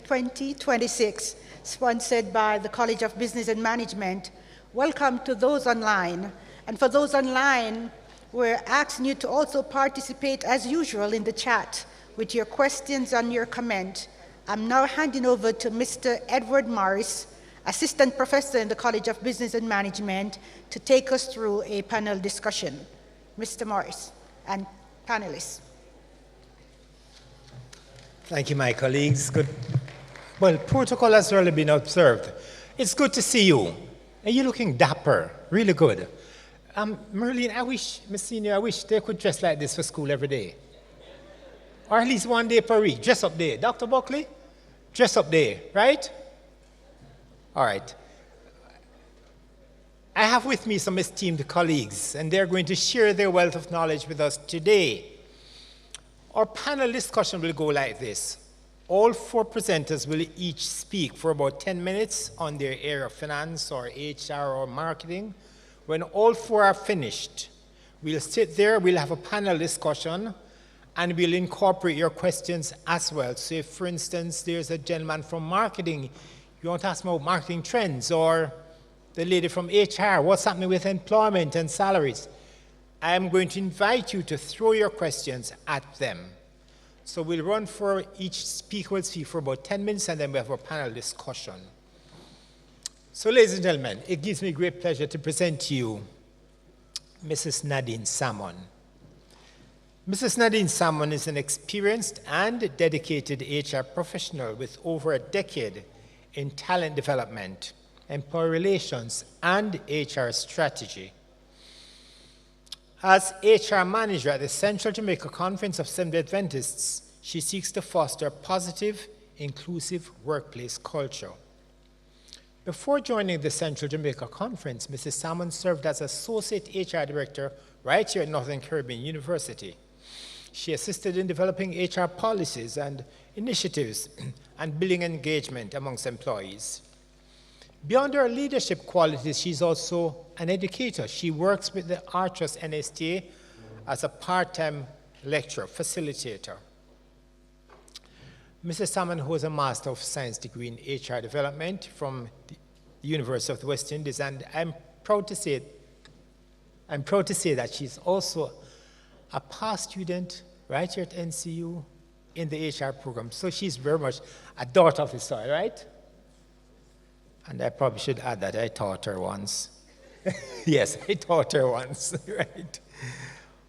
2026, sponsored by the College of Business and Management. Welcome to those online. And for those online, we're asking you to also participate as usual in the chat with your questions and your comment. I'm now handing over to Mr. Edward Morris, Assistant Professor in the College of Business and Management, to take us through a panel discussion. Mr. Morris and panelists. Thank you, my colleagues. Good. Well, protocol has already been observed. It's good to see you. And you're looking dapper, really good. Merlin, Miss Senior, I wish they could dress like this for school every day. Or at least one day per week, dress up day. Dr. Buckley, dress up day, right? All right. I have with me some esteemed colleagues, and they're going to share their wealth of knowledge with us today. Our panel discussion will go like this. All four presenters will each speak for about 10 minutes on their area of finance or HR or marketing. When all four are finished, we'll sit there, we'll have a panel discussion, and we'll incorporate your questions as well. So if, for instance, there's a gentleman from marketing, you want to ask him about marketing trends, or the lady from HR, what's happening with employment and salaries? I'm going to invite you to throw your questions at them. So we'll run for each speaker will speak for about 10 minutes, and then we have a panel discussion. So ladies and gentlemen, it gives me great pleasure to present to you Mrs. Nadine Salmon. Mrs. Nadine Salmon is an experienced and dedicated HR professional with over a decade in talent development, employee relations, and HR strategy. As HR manager at the Central Jamaica Conference of Seventh-day Adventists, she seeks to foster a positive, inclusive workplace culture. Before joining the Central Jamaica Conference, Mrs. Salmon served as Associate HR Director right here at Northern Caribbean University. She assisted in developing HR policies and initiatives and building engagement amongst employees. Beyond her leadership qualities, she's also an educator. She works with the Archers NSTA as a part-time lecturer, facilitator. Mrs. Salmon holds a Master of Science degree in HR Development from the University of the West Indies, and I'm proud to say that she's also a past student right here at NCU in the HR program. So she's very much a daughter of the soil, right? And I probably should add that I taught her once. Yes, I taught her once, right?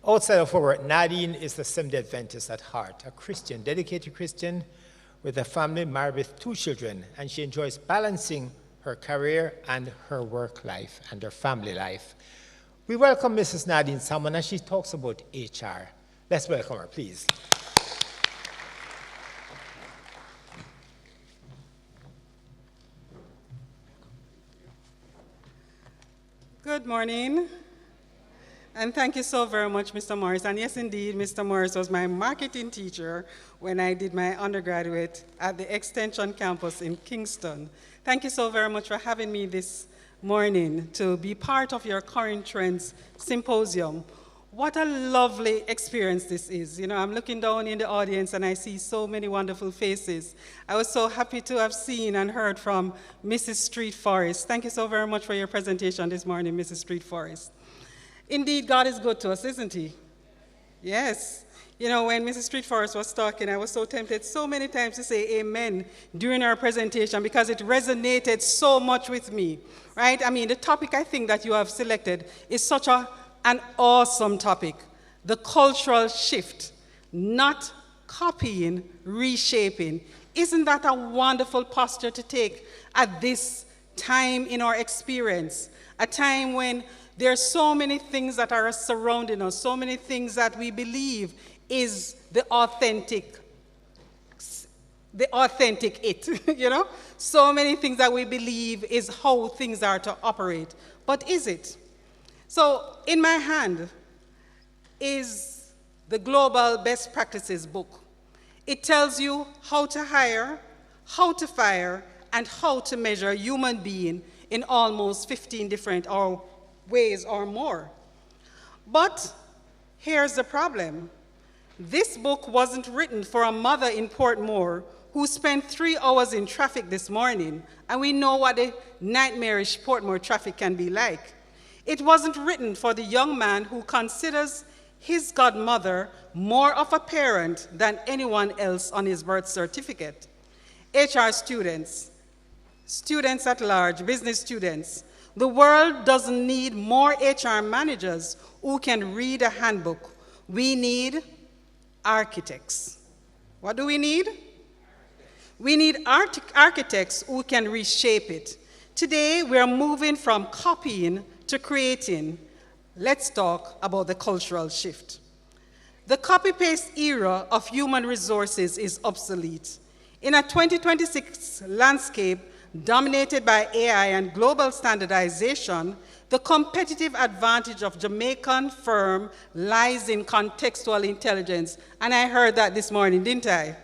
Outside of her work, Nadine is the Seventh-day Adventist at heart, a Christian, dedicated Christian with a family, married with 2 children, and she enjoys balancing her career and her work life and her family life. We welcome Mrs. Nadine Salmon as she talks about HR. Let's welcome her, please. Good morning, and thank you so very much, Mr. Morris. And yes, indeed, Mr. Morris was my marketing teacher when I did my undergraduate at the Extension campus in Kingston. Thank you so very much for having me this morning to be part of your Current Trends Symposium. What a lovely experience this is. You know, I'm looking down in the audience and I see so many wonderful faces. I was so happy to have seen and heard from Mrs. Street Forest. Thank you so very much for your presentation this morning, Mrs. Street Forest. Indeed, God is good to us, isn't he? Yes. You know, when Mrs. Street Forest was talking, I was so tempted so many times to say amen during her presentation because it resonated so much with me, right? I mean, the topic I think that you have selected is such an awesome topic, the cultural shift, not copying, reshaping. Isn't that a wonderful posture to take at this time in our experience, a time when there are so many things that are surrounding us, so many things that we believe is the authentic it, you know? So many things that we believe is how things are to operate. But is it? So in my hand is the Global Best Practices book. It tells you how to hire, how to fire, and how to measure a human being in almost 15 different ways or more. But here's the problem. This book wasn't written for a mother in Portmore who spent 3 hours in traffic this morning, and we know what the nightmarish Portmore traffic can be like. It wasn't written for the young man who considers his godmother more of a parent than anyone else on his birth certificate. HR students, students at large, business students, the world doesn't need more HR managers who can read a handbook. We need architects. What do we need? We need architects who can reshape it. Today, we are moving from copying to creating. Let's talk about the cultural shift. The copy-paste era of human resources is obsolete. In a 2026 landscape dominated by AI and global standardization, the competitive advantage of Jamaican firm lies in contextual intelligence. And I heard that this morning, didn't I?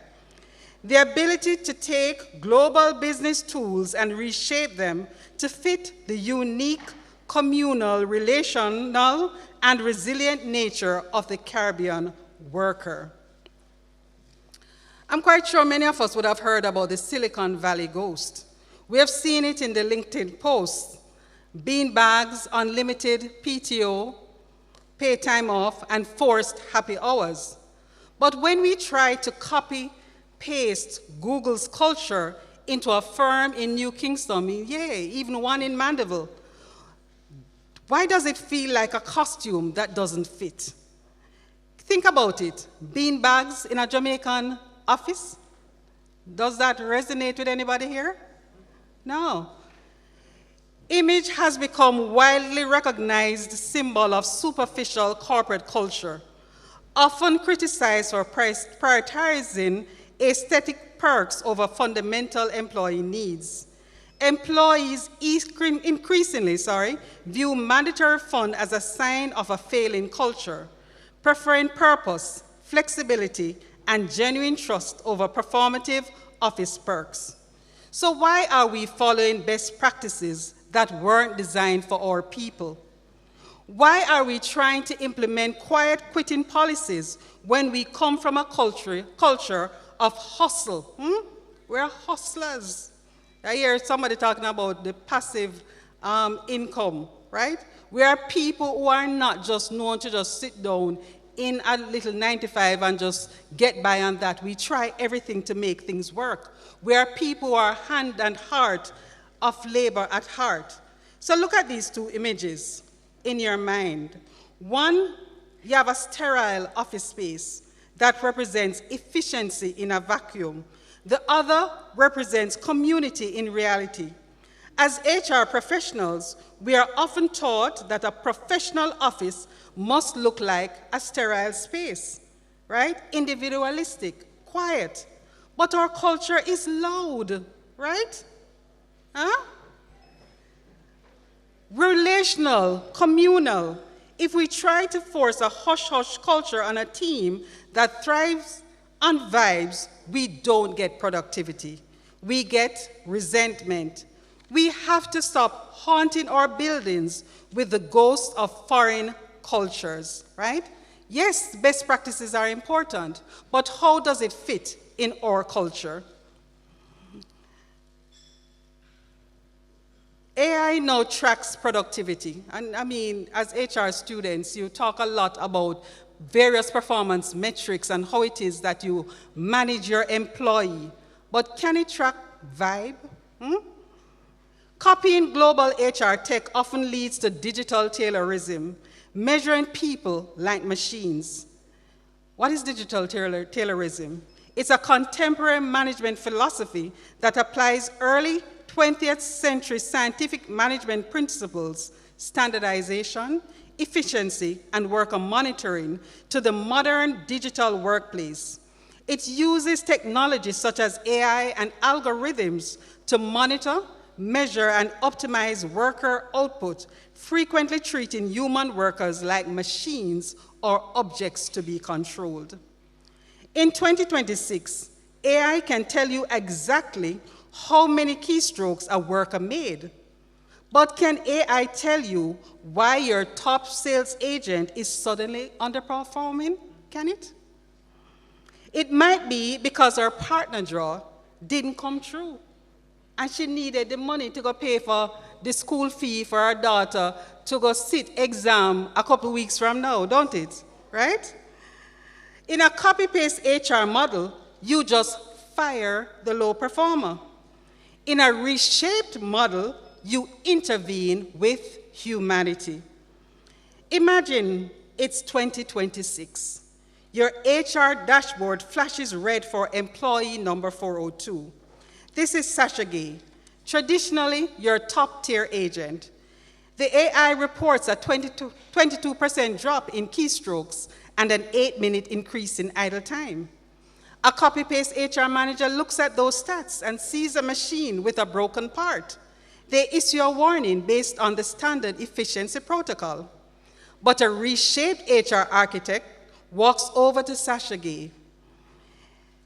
The ability to take global business tools and reshape them to fit the unique, communal, relational, and resilient nature of the Caribbean worker. I'm quite sure many of us would have heard about the Silicon Valley ghost. We have seen it in the LinkedIn posts, beanbags, unlimited PTO, pay time off, and forced happy hours. But when we try to copy-paste Google's culture into a firm in New Kingston, even one in Mandeville, why does it feel like a costume that doesn't fit? Think about it. Beanbags in a Jamaican office? Does that resonate with anybody here? No. Image has become widely recognized symbol of superficial corporate culture, often criticized for prioritizing aesthetic perks over fundamental employee needs. Employees increasingly view mandatory fun as a sign of a failing culture, preferring purpose, flexibility, and genuine trust over performative office perks. So why are we following best practices that weren't designed for our people? Why are we trying to implement quiet quitting policies when we come from a culture of hustle? We're hustlers. I hear somebody talking about the passive income, right? We are people who are not just known to just sit down in a little 9-to-5 and just get by on that. We try everything to make things work. We are people who are hand and heart of labor at heart. So look at these two images in your mind. One, you have a sterile office space that represents efficiency in a vacuum. The other represents community in reality. As HR professionals, we are often taught that a professional office must look like a sterile space, right? Individualistic, quiet. But our culture is loud, right? Relational, communal. If we try to force a hush-hush culture on a team that thrives on vibes, we don't get productivity. We get resentment. We have to stop haunting our buildings with the ghosts of foreign cultures, right? Yes, best practices are important, but how does it fit in our culture? AI now tracks productivity. And I mean, as HR students, you talk a lot about various performance metrics and how it is that you manage your employee. But can it track vibe? Copying global HR tech often leads to digital Taylorism, measuring people like machines. What is digital Taylorism? It's a contemporary management philosophy that applies early 20th century scientific management principles, standardization, efficiency, and worker monitoring to the modern digital workplace. It uses technologies such as AI and algorithms to monitor, measure, and optimize worker output, frequently treating human workers like machines or objects to be controlled. In 2026, AI can tell you exactly how many keystrokes a worker made. But can AI tell you why your top sales agent is suddenly underperforming? Can it? It might be because our partner draw didn't come true. And she needed the money to go pay for the school fee for her daughter to go sit exam a couple weeks from now, don't it? Right? In a copy-paste HR model, you just fire the low performer. In a reshaped model, you intervene with humanity. Imagine it's 2026. Your HR dashboard flashes red for employee number 402. This is Sasha Gay, traditionally your top-tier agent. The AI reports a 22% drop in keystrokes and an 8-minute increase in idle time. A copy-paste HR manager looks at those stats and sees a machine with a broken part. They issue a warning based on the standard efficiency protocol. But a reshaped HR architect walks over to Sasha Gay.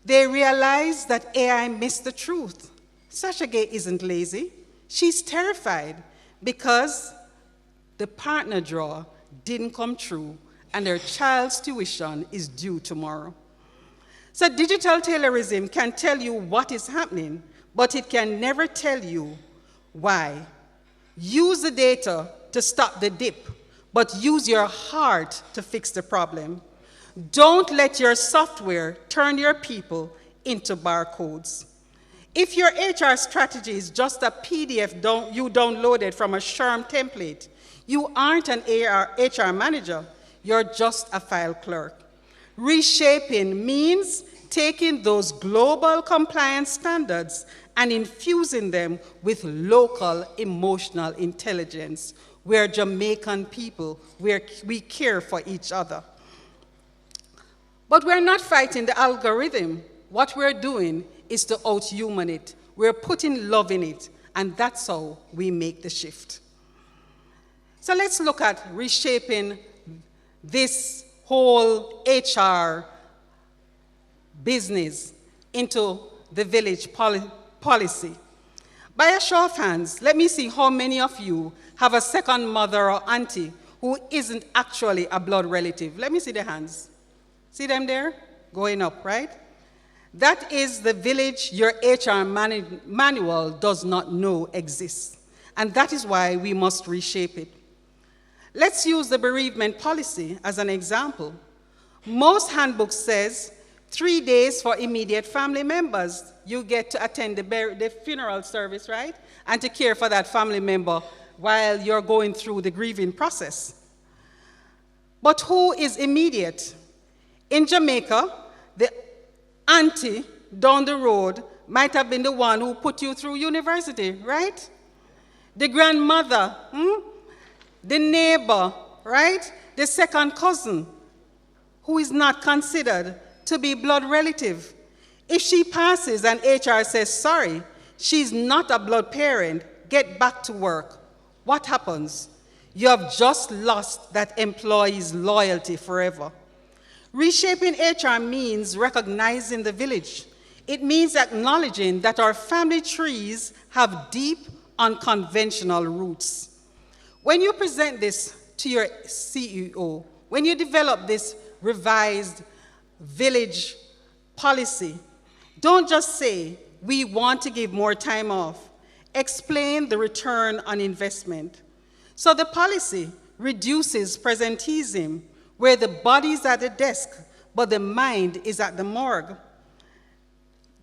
They realize that AI missed the truth. Sasha Gay isn't lazy. She's terrified because the partner draw didn't come true and their child's tuition is due tomorrow. So digital Taylorism can tell you what is happening, but it can never tell you why. Use the data to stop the dip, but use your heart to fix the problem. Don't let your software turn your people into barcodes. If your HR strategy is just a PDF you downloaded from a SHRM template, you aren't an HR manager, you're just a file clerk. Reshaping means taking those global compliance standards and infusing them with local emotional intelligence. We're Jamaican people, we care for each other. But we're not fighting the algorithm. What we're doing is to out-human it. We're putting love in it, and that's how we make the shift. So let's look at reshaping this whole HR business into the village policy. By a show of hands, let me see how many of you have a second mother or auntie who isn't actually a blood relative. Let me see the hands. See them there? Going up, right? That is the village your HR manual does not know exists. And that is why we must reshape it. Let's use the bereavement policy as an example. Most handbooks says 3 days for immediate family members. You get to attend the funeral service, right? And to care for that family member while you're going through the grieving process. But who is immediate? In Jamaica, the auntie down the road might have been the one who put you through university, right? The grandmother, the neighbor, right? The second cousin, who is not considered to be blood relative. If she passes and HR says, sorry, she's not a blood parent, get back to work. What happens? You have just lost that employee's loyalty forever. Reshaping HR means recognizing the village. It means acknowledging that our family trees have deep, unconventional roots. When you present this to your CEO, when you develop this revised village policy, don't just say, we want to give more time off. Explain the return on investment. So the policy reduces presenteeism, where the body is at the desk, but the mind is at the morgue.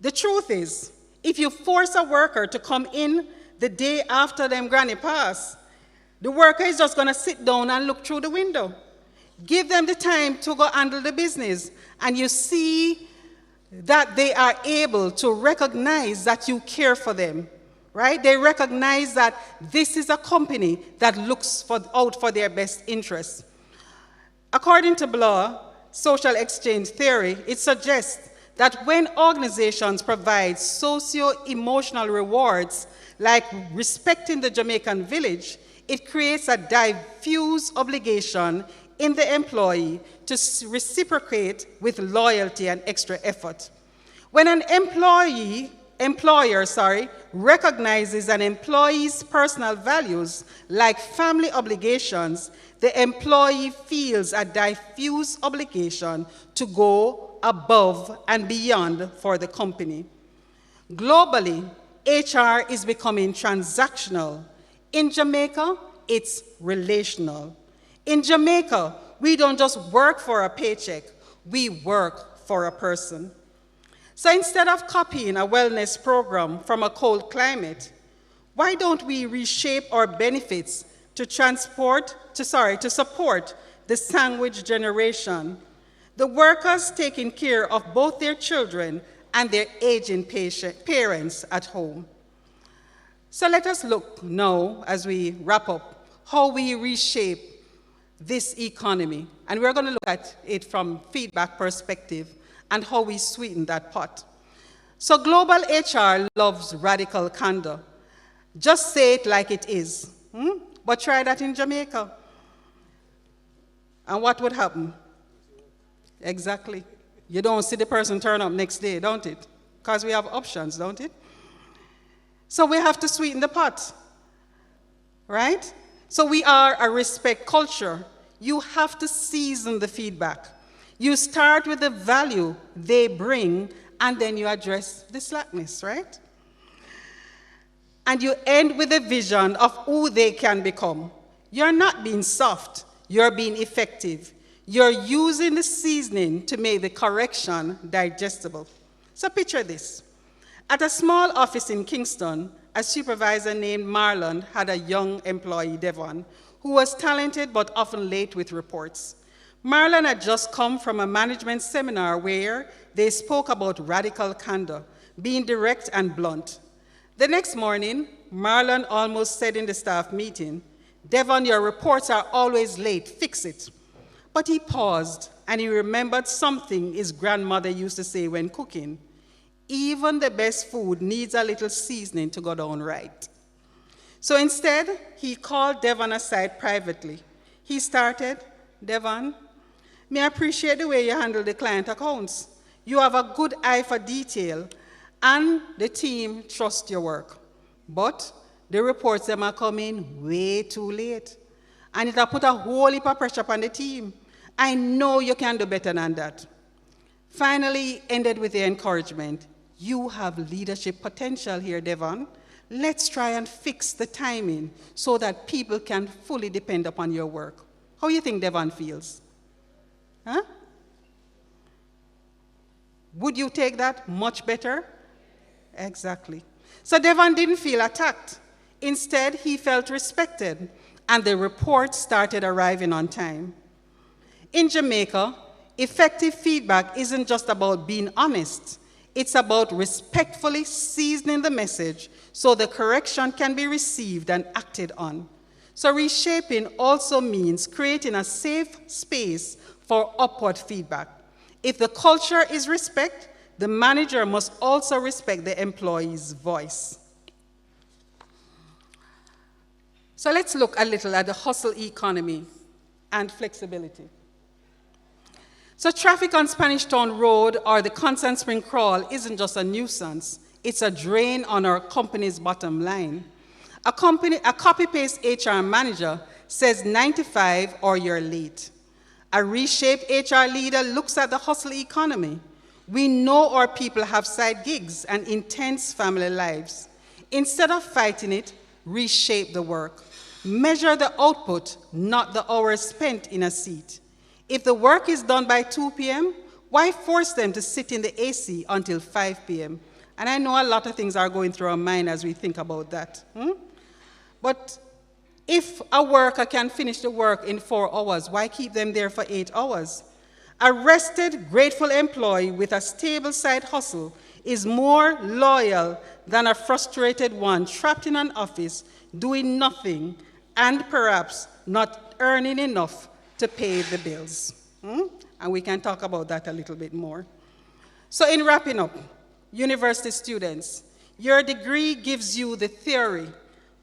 The truth is, if you force a worker to come in the day after them granny pass, the worker is just going to sit down and look through the window. Give them the time to go handle the business, and you see that they are able to recognize that you care for them, right? They recognize that this is a company that looks out for their best interests. According to Bloor, social exchange theory, it suggests that when organizations provide socio-emotional rewards, like respecting the Jamaican village, it creates a diffuse obligation in the employee to reciprocate with loyalty and extra effort. When an employer recognizes an employee's personal values, like family obligations, the employee feels a diffuse obligation to go above and beyond for the company. Globally, HR is becoming transactional. In Jamaica, it's relational. In Jamaica, we don't just work for a paycheck, we work for a person. So instead of copying a wellness program from a cold climate, why don't we reshape our benefits to support the sandwich generation, the workers taking care of both their children and their aging parents at home? So let us look now, as we wrap up, how we reshape this economy. And we're going to look at it from feedback perspective and how we sweeten that pot. So global HR loves radical candor. Just say it like it is. But try that in Jamaica. And what would happen? Exactly. You don't see the person turn up next day, don't it? Because we have options, don't it? So we have to sweeten the pot, right? So we are a respect culture. You have to season the feedback. You start with the value they bring, and then you address the slackness, right? And you end with a vision of who they can become. You're not being soft, you're being effective. You're using the seasoning to make the correction digestible. So picture this. At a small office in Kingston, a supervisor named Marlon had a young employee, Devon, who was talented but often late with reports. Marlon had just come from a management seminar where they spoke about radical candor, being direct and blunt. The next morning, Marlon almost said in the staff meeting, "Devon, your reports are always late, fix it." But he paused and he remembered something his grandmother used to say when cooking. Even the best food needs a little seasoning to go down right. So instead, he called Devon aside privately. He started, "Devon, may I appreciate the way you handle the client accounts. You have a good eye for detail, and the team trusts your work. But the reports them are coming way too late. And it will put a whole heap of pressure upon the team. I know you can do better than that." Finally, he ended with the encouragement. "You have leadership potential here, Devon. Let's try and fix the timing so that people can fully depend upon your work." How do you think Devon feels? Huh? Would you take that much better? Exactly. So Devon didn't feel attacked. Instead, he felt respected, and the reports started arriving on time. In Jamaica, effective feedback isn't just about being honest. It's about respectfully seasoning the message so the correction can be received and acted on. So reshaping also means creating a safe space for upward feedback. If the culture is respect, the manager must also respect the employee's voice. So let's look a little at the hustle economy and flexibility. So traffic on Spanish Town Road or the Constant Spring Crawl isn't just a nuisance, it's a drain on our company's bottom line. A copy-paste HR manager says 95 or you're late. A reshaped HR leader looks at the hustle economy. We know our people have side gigs and intense family lives. Instead of fighting it, reshape the work. Measure the output, not the hours spent in a seat. If the work is done by 2 p.m., why force them to sit in the AC until 5 p.m.? And I know a lot of things are going through our mind as we think about that. But if a worker can finish the work in 4 hours, why keep them there for 8 hours? A rested, grateful employee with a stable side hustle is more loyal than a frustrated one trapped in an office doing nothing and perhaps not earning enough to pay the bills. And we can talk about that a little bit more. So in wrapping up, university students, your degree gives you the theory,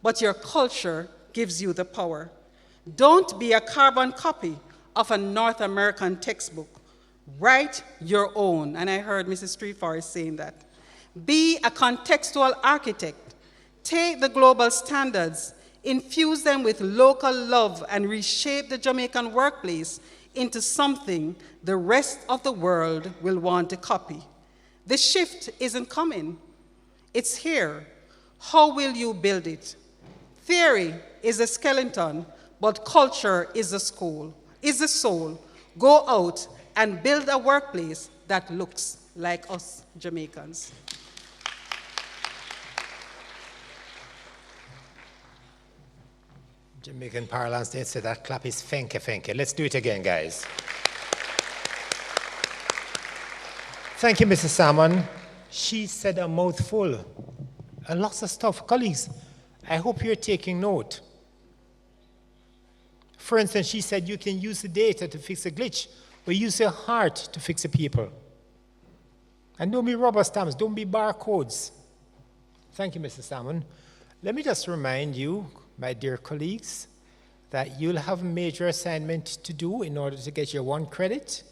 but your culture gives you the power. Don't be a carbon copy of a North American textbook. Write your own, and I heard Mrs. Streetforest saying that. Be a contextual architect. Take the global standards, infuse them with local love, and reshape the Jamaican workplace into something the rest of the world will want to copy. The shift isn't coming. It's here. How will you build it? Theory is a skeleton, but culture is the soul. Go out and build a workplace that looks like us Jamaicans. Jamaican parlance, they say that clap is fenke fenke. Let's do it again, guys. Thank you, Mrs. Salmon. She said a mouthful. And lots of stuff. Colleagues, I hope you're taking note. For instance, she said you can use the data to fix a glitch, but use your heart to fix the people. And don't be rubber stamps, don't be barcodes. Thank you, Mrs. Salmon. Let me just remind you, my dear colleagues, that you'll have a major assignment to do in order to get your 1 credit.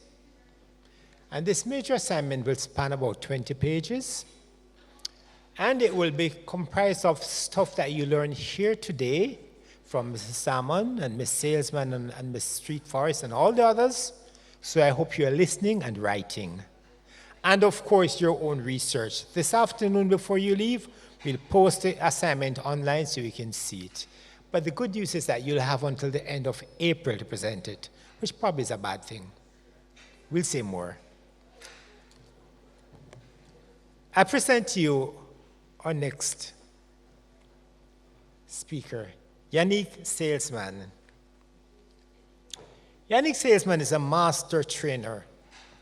And this major assignment will span about 20 pages. And it will be comprised of stuff that you learn here today from Mrs. Salmon and Ms. Salesman and Ms. Street Forest and all the others. So I hope you're listening and writing. And of course, your own research. This afternoon before you leave, we'll post the assignment online so you can see it. But the good news is that you'll have until the end of April to present it, which probably is a bad thing. We'll say more. I present to you our next speaker, Yannick Salesman. Yannick Salesman is a master trainer,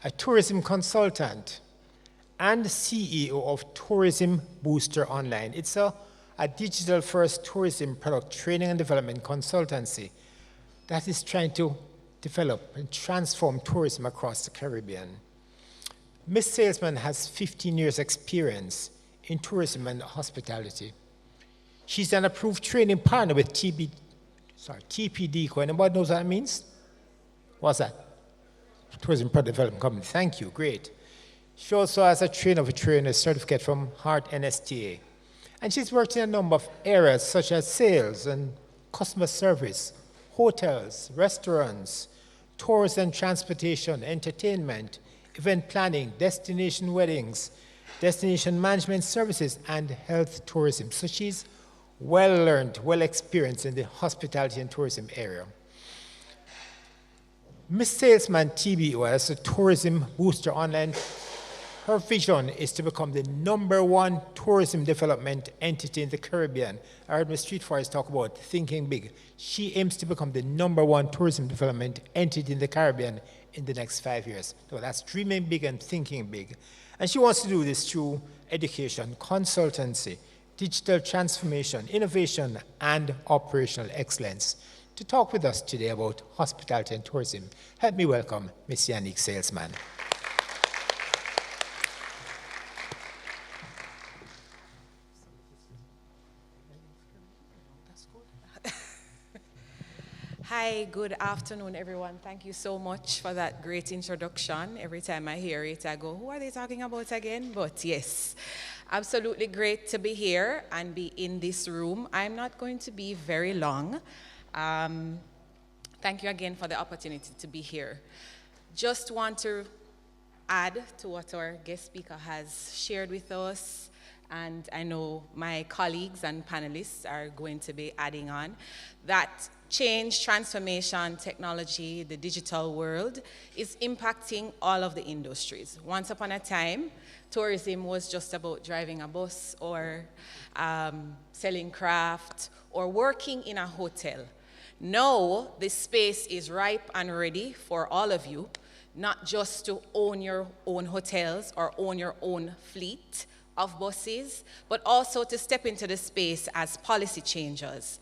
a tourism consultant, and CEO of Tourism Booster Online. It's a digital-first tourism product training and development consultancy that is trying to develop and transform tourism across the Caribbean. Ms. Salesman has 15 years' experience in tourism and hospitality. She's an approved training partner with TPD. Anybody knows what that means? What's that? Tourism Product Development Company. Thank you, great. She also has a trainer of a trainer certificate from Heart NSTA. And she's worked in a number of areas such as sales and customer service, hotels, restaurants, tours and transportation, entertainment, event planning, destination weddings, destination management services, and health tourism. So she's well learned, well experienced in the hospitality and tourism area. Ms. Salesman TBO, as a Tourism Booster Online, her vision is to become the #1 tourism development entity in the Caribbean. I heard Ms. Street Forest talk about thinking big. She aims to become the #1 tourism development entity in the Caribbean in the next 5 years. So that's dreaming big and thinking big. And she wants to do this through education, consultancy, digital transformation, innovation, and operational excellence. To talk with us today about hospitality and tourism, help me welcome Ms. Yannick Salesman. Hi, good afternoon, everyone. Thank you so much for that great introduction. Every time I hear it, I go, who are they talking about again? But yes, absolutely great to be here and be in this room. I'm not going to be very long. Thank you again for the opportunity to be here. Just want to add to what our guest speaker has shared with us, and I know my colleagues and panelists are going to be adding on, that change, transformation, technology, the digital world is impacting all of the industries. Once upon a time, tourism was just about driving a bus or selling craft or working in a hotel. Now, this space is ripe and ready for all of you, not just to own your own hotels or own your own fleet of buses, but also to step into the space as policy changers.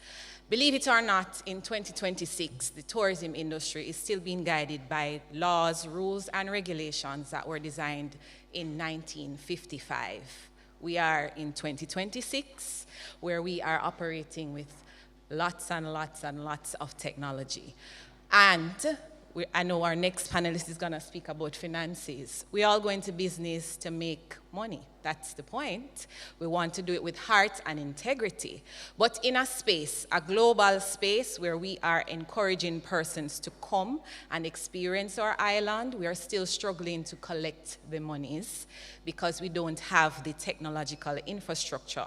Believe it or not, in 2026, the tourism industry is still being guided by laws, rules, and regulations that were designed in 1955. We are in 2026, where we are operating with lots and lots and lots of technology. And I know our next panelist is going to speak about finances. We all go into business to make money. That's the point. We want to do it with heart and integrity. But in a space, a global space where we are encouraging persons to come and experience our island, we are still struggling to collect the monies because we don't have the technological infrastructure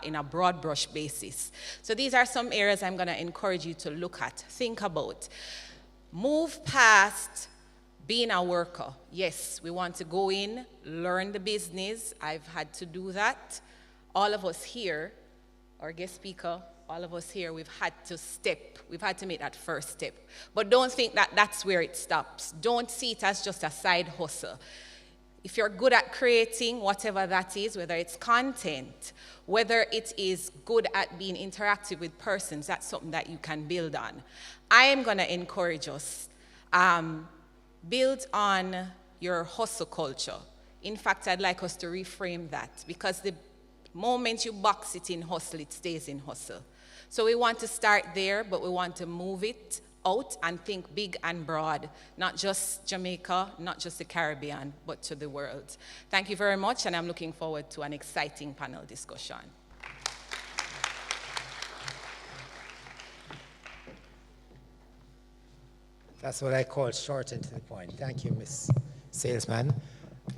in a broad brush basis. So these are some areas I'm going to encourage you to look at, think about. Move past being a worker. Yes, we want to go in, learn the business. I've had to do that. All of us here, our guest speaker, all of us here, we've had to make that first step. But don't think that that's where it stops. Don't see it as just a side hustle. If you're good at creating whatever that is, whether it's content, whether it is good at being interactive with persons, that's something that you can build on. I am going to encourage us, build on your hustle culture. In fact, I'd like us to reframe that because the moment you box it in hustle, it stays in hustle. So we want to start there, but we want to move it out and think big and broad, not just Jamaica, not just the Caribbean, but to the world. Thank you very much, and I'm looking forward to an exciting panel discussion. That's what I call short and to the point. Thank you, Ms. Salesman.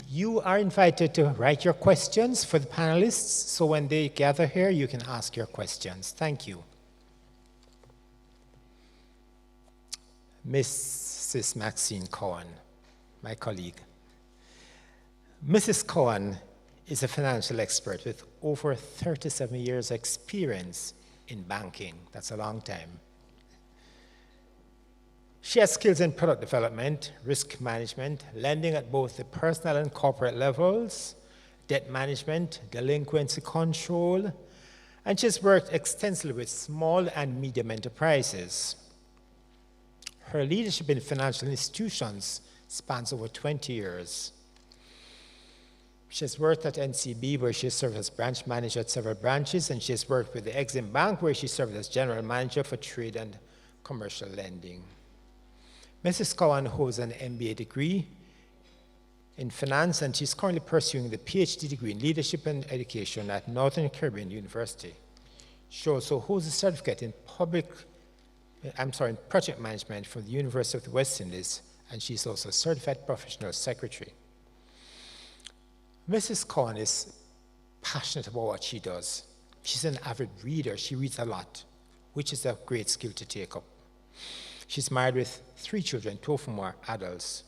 You are invited to write your questions for the panelists, so when they gather here, you can ask your questions. Thank you. Mrs. Maxine Cohen, my colleague. Mrs. Cohen is a financial expert with over 37 years' experience in banking. That's a long time. She has skills in product development, risk management, lending at both the personal and corporate levels, debt management, delinquency control, and she's worked extensively with small and medium enterprises. Her leadership in financial institutions spans over 20 years. She has worked at NCB, where she served as branch manager at several branches, and she has worked with the Exim Bank, where she served as general manager for trade and commercial lending. Mrs. Cohen holds an MBA degree in finance, and she's currently pursuing the PhD degree in leadership and education at Northern Caribbean University. She also holds a certificate in project management from the University of the West Indies, and she's also a certified professional secretary. Mrs. Cohen is passionate about what she does. She's an avid reader. She reads a lot, which is a great skill to take up. She's married with 3 children, 2 of whom are adults.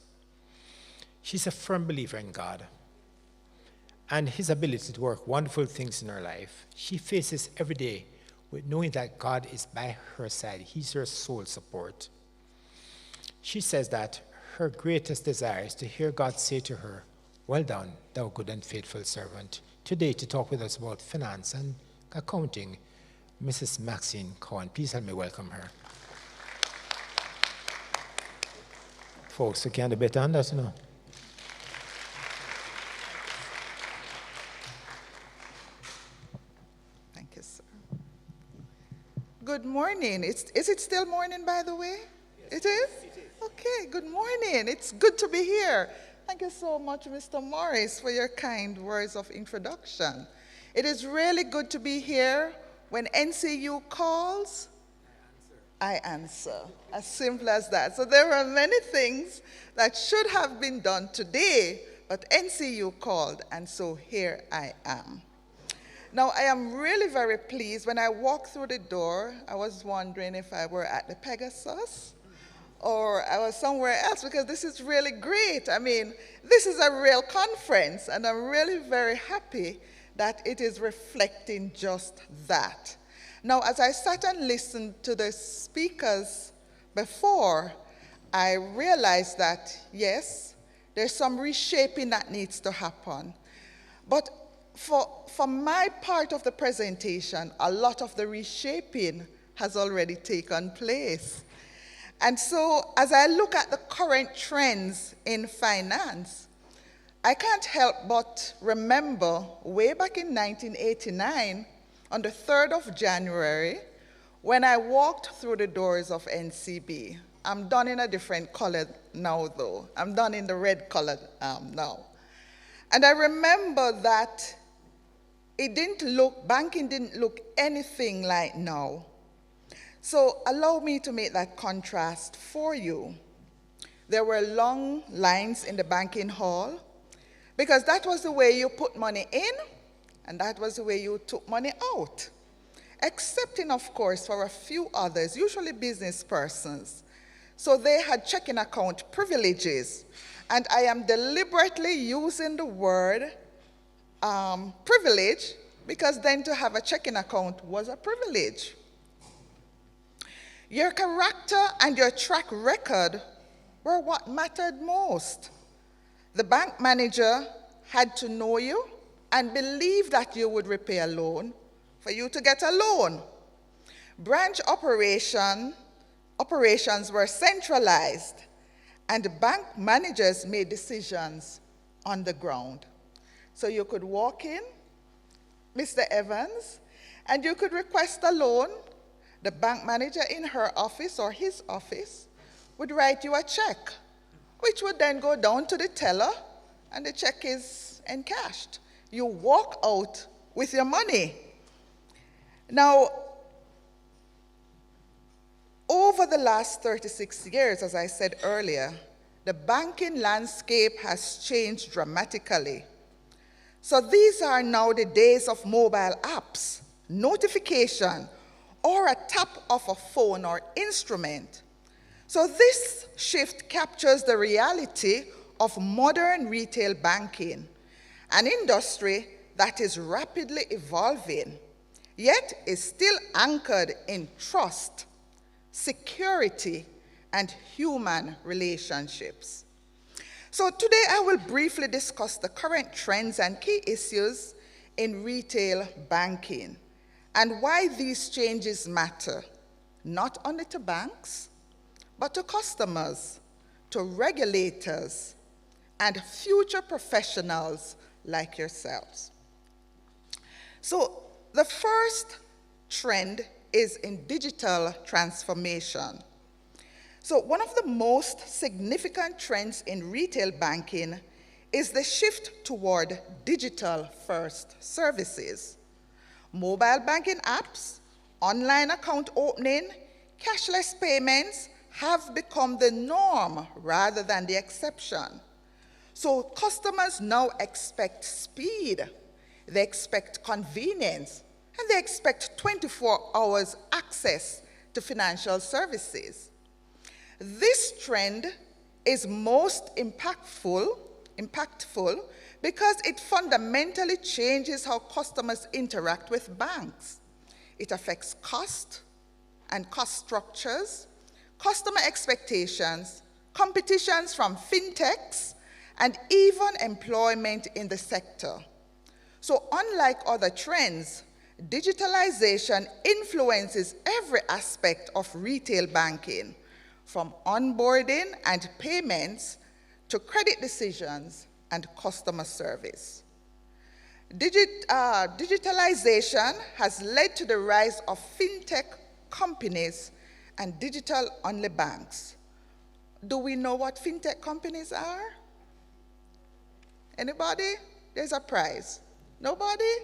She's a firm believer in God and his ability to work wonderful things in her life. She faces every day with knowing that God is by her side. He's her sole support. She says that her greatest desire is to hear God say to her, "Well done, thou good and faithful servant." Today, to talk with us about finance and accounting, Mrs. Maxine Cohen. Please help me welcome her. Folks, we can't bet on that, you know. Thank you, sir. Good morning. Is it still morning, by the way? Yes. It is? It is. Okay, good morning. It's good to be here. Thank you so much, Mr. Morris, for your kind words of introduction. It is really good to be here. When NCU calls, I answer. As simple as that. So there are many things that should have been done today, but NCU called, and so here I am. Now, I am really very pleased. When I walked through the door, I was wondering if I were at the Pegasus or I was somewhere else, because this is really great. I mean, this is a real conference, and I'm really very happy that it is reflecting just that. Now, as I sat and listened to the speakers before, I realized that, yes, there's some reshaping that needs to happen. But for my part of the presentation, a lot of the reshaping has already taken place. And so, as I look at the current trends in finance, I can't help but remember way back in 1989, on the 3rd of January, when I walked through the doors of NCB. I'm done in a different color now, though. I'm done in the red color now. And I remember that banking didn't look anything like now. So allow me to make that contrast for you. There were long lines in the banking hall because that was the way you put money in and that was the way you took money out. Excepting, of course, for a few others, usually business persons. So they had checking account privileges. And I am deliberately using the word privilege because then to have a checking account was a privilege. Your character and your track record were what mattered most. The bank manager had to know you and believe that you would repay a loan for you to get a loan. Branch operations were centralized, and bank managers made decisions on the ground. So you could walk in, Mr. Evans, and you could request a loan. The bank manager in her office or his office would write you a check, which would then go down to the teller, and the check is encashed. You walk out with your money. Now, over the last 36 years, as I said earlier, the banking landscape has changed dramatically. So these are now the days of mobile apps, notification, or a tap of a phone or instrument. So this shift captures the reality of modern retail banking, an industry that is rapidly evolving, yet is still anchored in trust, security, and human relationships. So today I will briefly discuss the current trends and key issues in retail banking and why these changes matter, not only to banks, but to customers, to regulators, and future professionals like yourselves. So the first trend is in digital transformation. So one of the most significant trends in retail banking is the shift toward digital-first services. Mobile banking apps, online account opening, cashless payments have become the norm rather than the exception. So customers now expect speed, they expect convenience, and they expect 24 hours access to financial services. This trend is most impactful because it fundamentally changes how customers interact with banks. It affects cost and cost structures, customer expectations, competitions from fintechs, and even employment in the sector. So unlike other trends, digitalization influences every aspect of retail banking, from onboarding and payments to credit decisions and customer service. Digitalization has led to the rise of fintech companies and digital-only banks. Do we know what fintech companies are? Anybody? There's a prize. Nobody?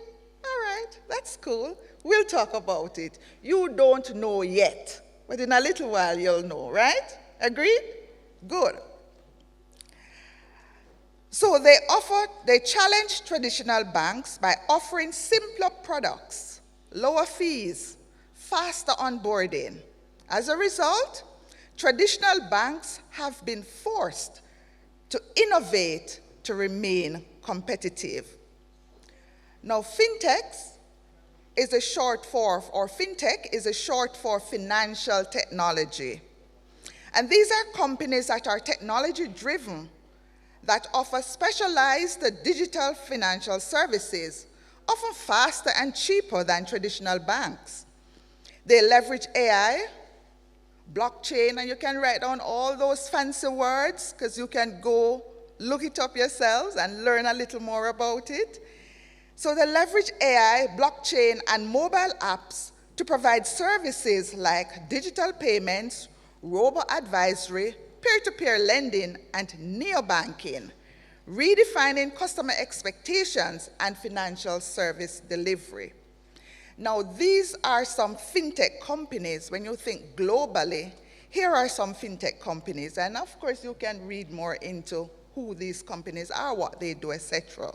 All right, that's cool. We'll talk about it. You don't know yet, but in a little while you'll know, right? Agreed? Good. So they challenge traditional banks by offering simpler products, lower fees, faster onboarding. As a result, traditional banks have been forced to innovate to remain competitive. Now, fintech is a short for financial technology. And these are companies that are technology-driven, that offer specialized digital financial services, often faster and cheaper than traditional banks. They leverage AI, blockchain, and you can write down all those fancy words because you can go look it up yourselves and learn a little more about it. So they leverage AI, blockchain, and mobile apps to provide services like digital payments, robo-advisory, peer-to-peer lending, and neobanking, redefining customer expectations and financial service delivery. Now, these are some fintech companies. When you think globally, here are some fintech companies. And of course, you can read more into who these companies are, what they do, etc.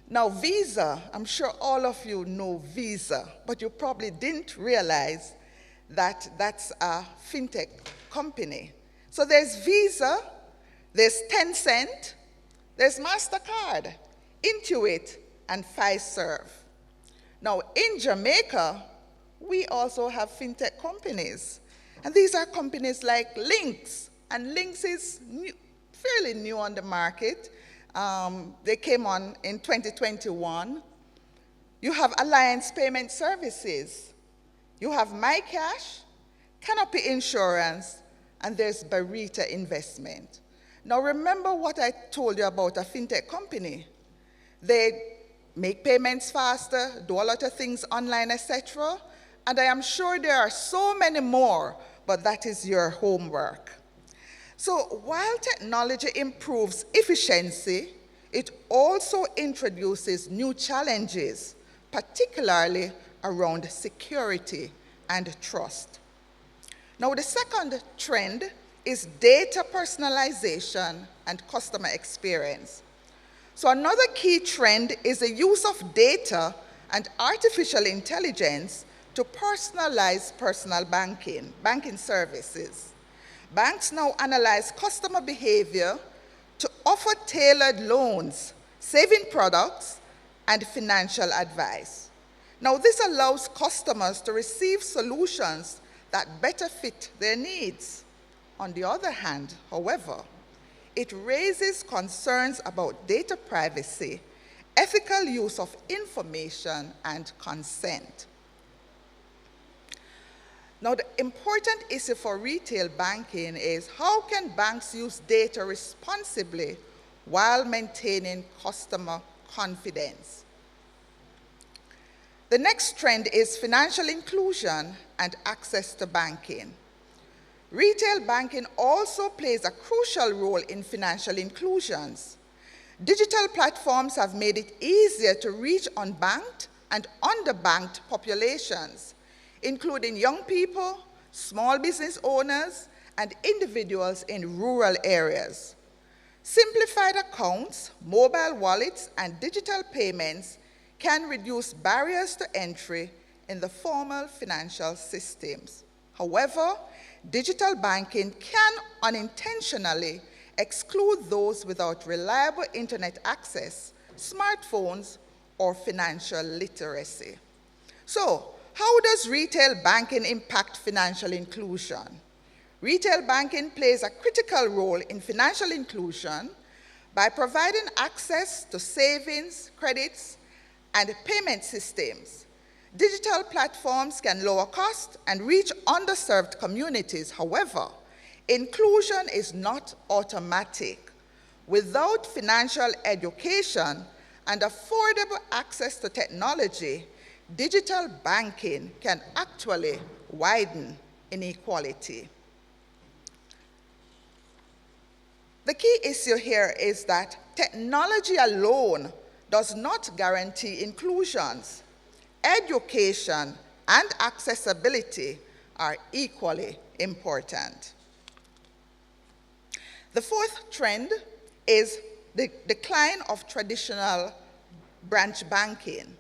Now, Visa, I'm sure all of you know Visa, but you probably didn't realize that that's a fintech company. So there's Visa, there's Tencent, there's MasterCard, Intuit, and Fiserv. Now, in Jamaica, we also have fintech companies. And these are companies like Lynx. And Lynx is fairly new on the market. They came on in 2021. You have Alliance Payment Services. You have MyCash, Canopy Insurance, and there's Barita Investment. Now, remember what I told you about a fintech company. They make payments faster, do a lot of things online, etc. And I am sure there are so many more, but that is your homework. So while technology improves efficiency, it also introduces new challenges, particularly around security and trust. Now, the second trend is data personalization and customer experience. So another key trend is the use of data and artificial intelligence to personalize personal banking services. Banks now analyze customer behavior to offer tailored loans, saving products, and financial advice. Now, this allows customers to receive solutions that better fit their needs. On the other hand, however, it raises concerns about data privacy, ethical use of information, and consent. Now, the important issue for retail banking is how can banks use data responsibly while maintaining customer confidence? The next trend is financial inclusion and access to banking. Retail banking also plays a crucial role in financial inclusions. Digital platforms have made it easier to reach unbanked and underbanked populations, including young people, small business owners, and individuals in rural areas. Simplified accounts, mobile wallets, and digital payments can reduce barriers to entry in the formal financial systems. However, digital banking can unintentionally exclude those without reliable internet access, smartphones, or financial literacy. So, how does retail banking impact financial inclusion? Retail banking plays a critical role in financial inclusion by providing access to savings, credits, and payment systems. Digital platforms can lower costs and reach underserved communities. However, inclusion is not automatic. Without financial education and affordable access to technology, digital banking can actually widen inequality. The key issue here is that technology alone does not guarantee inclusions. Education and accessibility are equally important. The fourth trend is the decline of traditional branch banking.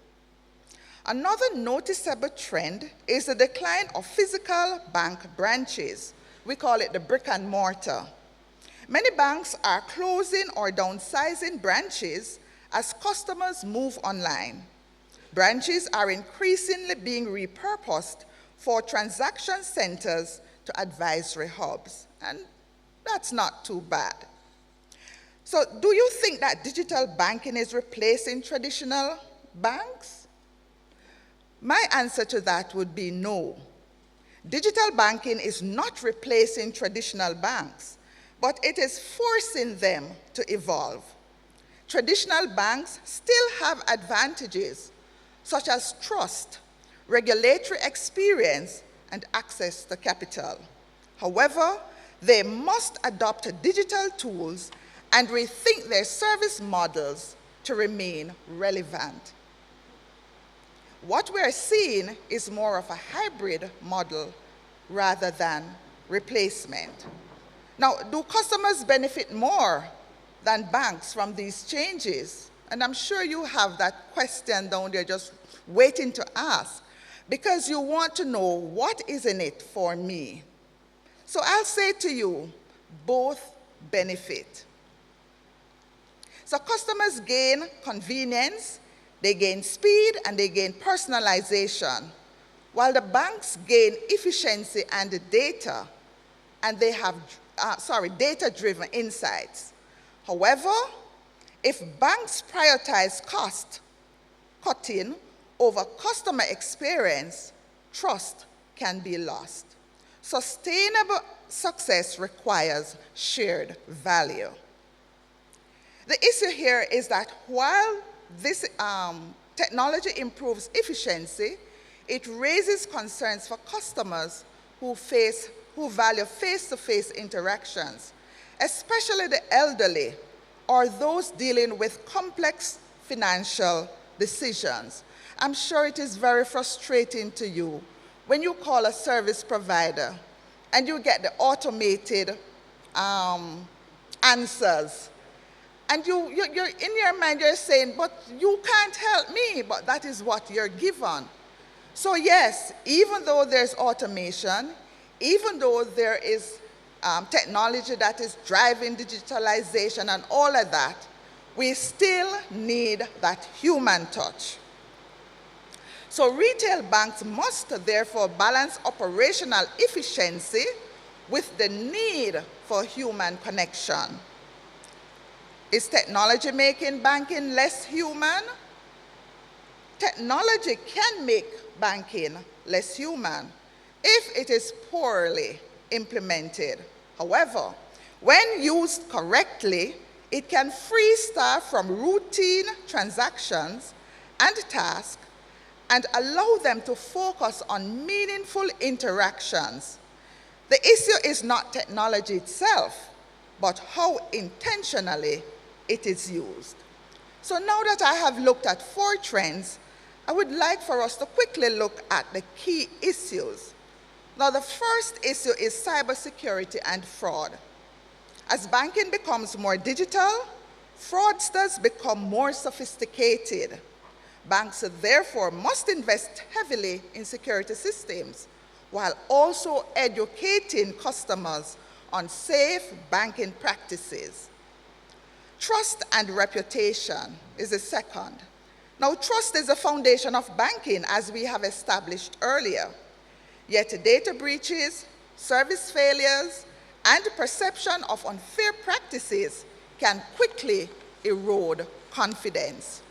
Another noticeable trend is the decline of physical bank branches. We call it the brick and mortar. Many banks are closing or downsizing branches as customers move online. Branches are increasingly being repurposed for transaction centers to advisory hubs, and that's not too bad. So, do you think that digital banking is replacing traditional banks? My answer to that would be no. Digital banking is not replacing traditional banks, but it is forcing them to evolve. Traditional banks still have advantages such as trust, regulatory experience, and access to capital. However, they must adopt digital tools and rethink their service models to remain relevant. What we're seeing is more of a hybrid model rather than replacement. Now, do customers benefit more than banks from these changes? And I'm sure you have that question down there just waiting to ask, because you want to know what is in it for me. So I'll say to you, both benefit. So customers gain convenience, they gain speed, and they gain personalization, while the banks gain efficiency and data, and they have, data-driven insights. However, if banks prioritize cost cutting over customer experience, trust can be lost. Sustainable success requires shared value. The issue here is that while this technology improves efficiency, it raises concerns for customers who value face-to-face interactions, especially the elderly or those dealing with complex financial decisions. I'm sure it is very frustrating to you when you call a service provider and you get the automated answers. And you're in your mind, you're saying, but you can't help me, but that is what you're given. So yes, even though there's automation, even though there is technology that is driving digitalization and all of that, we still need that human touch. So retail banks must therefore balance operational efficiency with the need for human connection. Is technology making banking less human? Technology can make banking less human if it is poorly implemented. However, when used correctly, it can free staff from routine transactions and tasks and allow them to focus on meaningful interactions. The issue is not technology itself, but how intentionally it is used. So now that I have looked at 4 trends, I would like for us to quickly look at the key issues. Now, the first issue is cybersecurity and fraud. As banking becomes more digital, fraudsters become more sophisticated. Banks therefore must invest heavily in security systems while also educating customers on safe banking practices. Trust and reputation is the second. Now, trust is the foundation of banking, as we have established earlier. Yet data breaches, service failures, and perception of unfair practices can quickly erode confidence.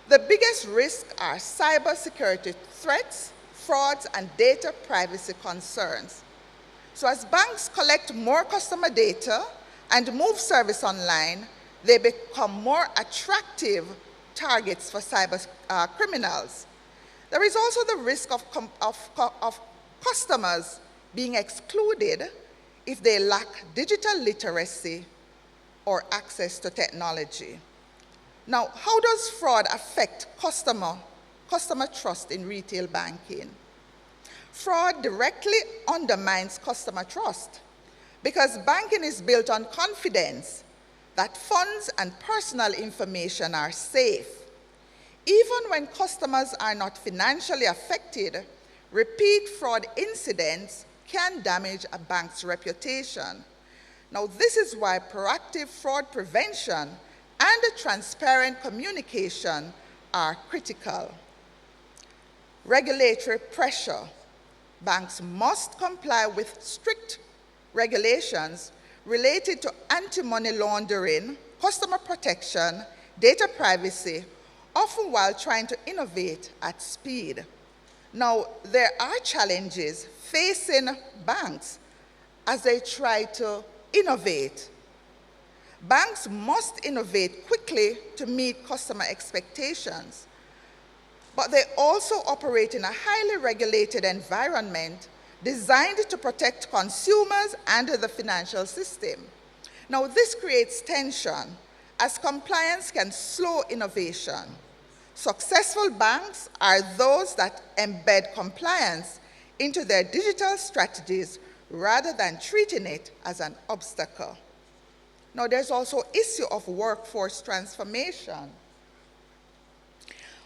The biggest risks are cybersecurity threats, frauds, and data privacy concerns. So as banks collect more customer data and move service online, they become more attractive targets for cyber criminals. There is also the risk of customers being excluded if they lack digital literacy or access to technology. Now, how does fraud affect customer trust in retail banking? Fraud directly undermines customer trust because banking is built on confidence that funds and personal information are safe. Even when customers are not financially affected, repeat fraud incidents can damage a bank's reputation. Now, this is why proactive fraud prevention and transparent communication are critical. Regulatory pressure. Banks must comply with strict regulations related to anti-money laundering, customer protection, data privacy, often while trying to innovate at speed. Now, there are challenges facing banks as they try to innovate. Banks must innovate quickly to meet customer expectations. but they also operate in a highly regulated environment designed to protect consumers and the financial system. Now, this creates tension as compliance can slow innovation. Successful banks are those that embed compliance into their digital strategies rather than treating it as an obstacle. Now, there's also issue of workforce transformation.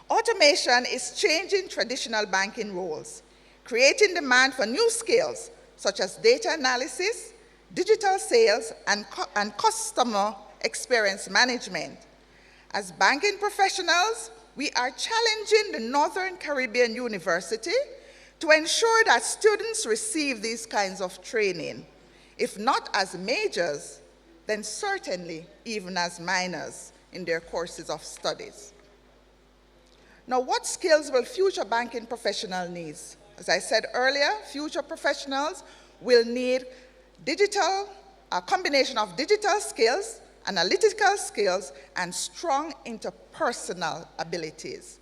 Automation is changing traditional banking roles, creating demand for new skills such as data analysis, digital sales, and customer experience management. As banking professionals, we are challenging the Northern Caribbean University to ensure that students receive these kinds of training, if not as majors, then certainly even as minors in their courses of studies. Now, what skills will future banking professionals need? As I said earlier, future professionals will need a combination of digital skills, analytical skills, and strong interpersonal abilities.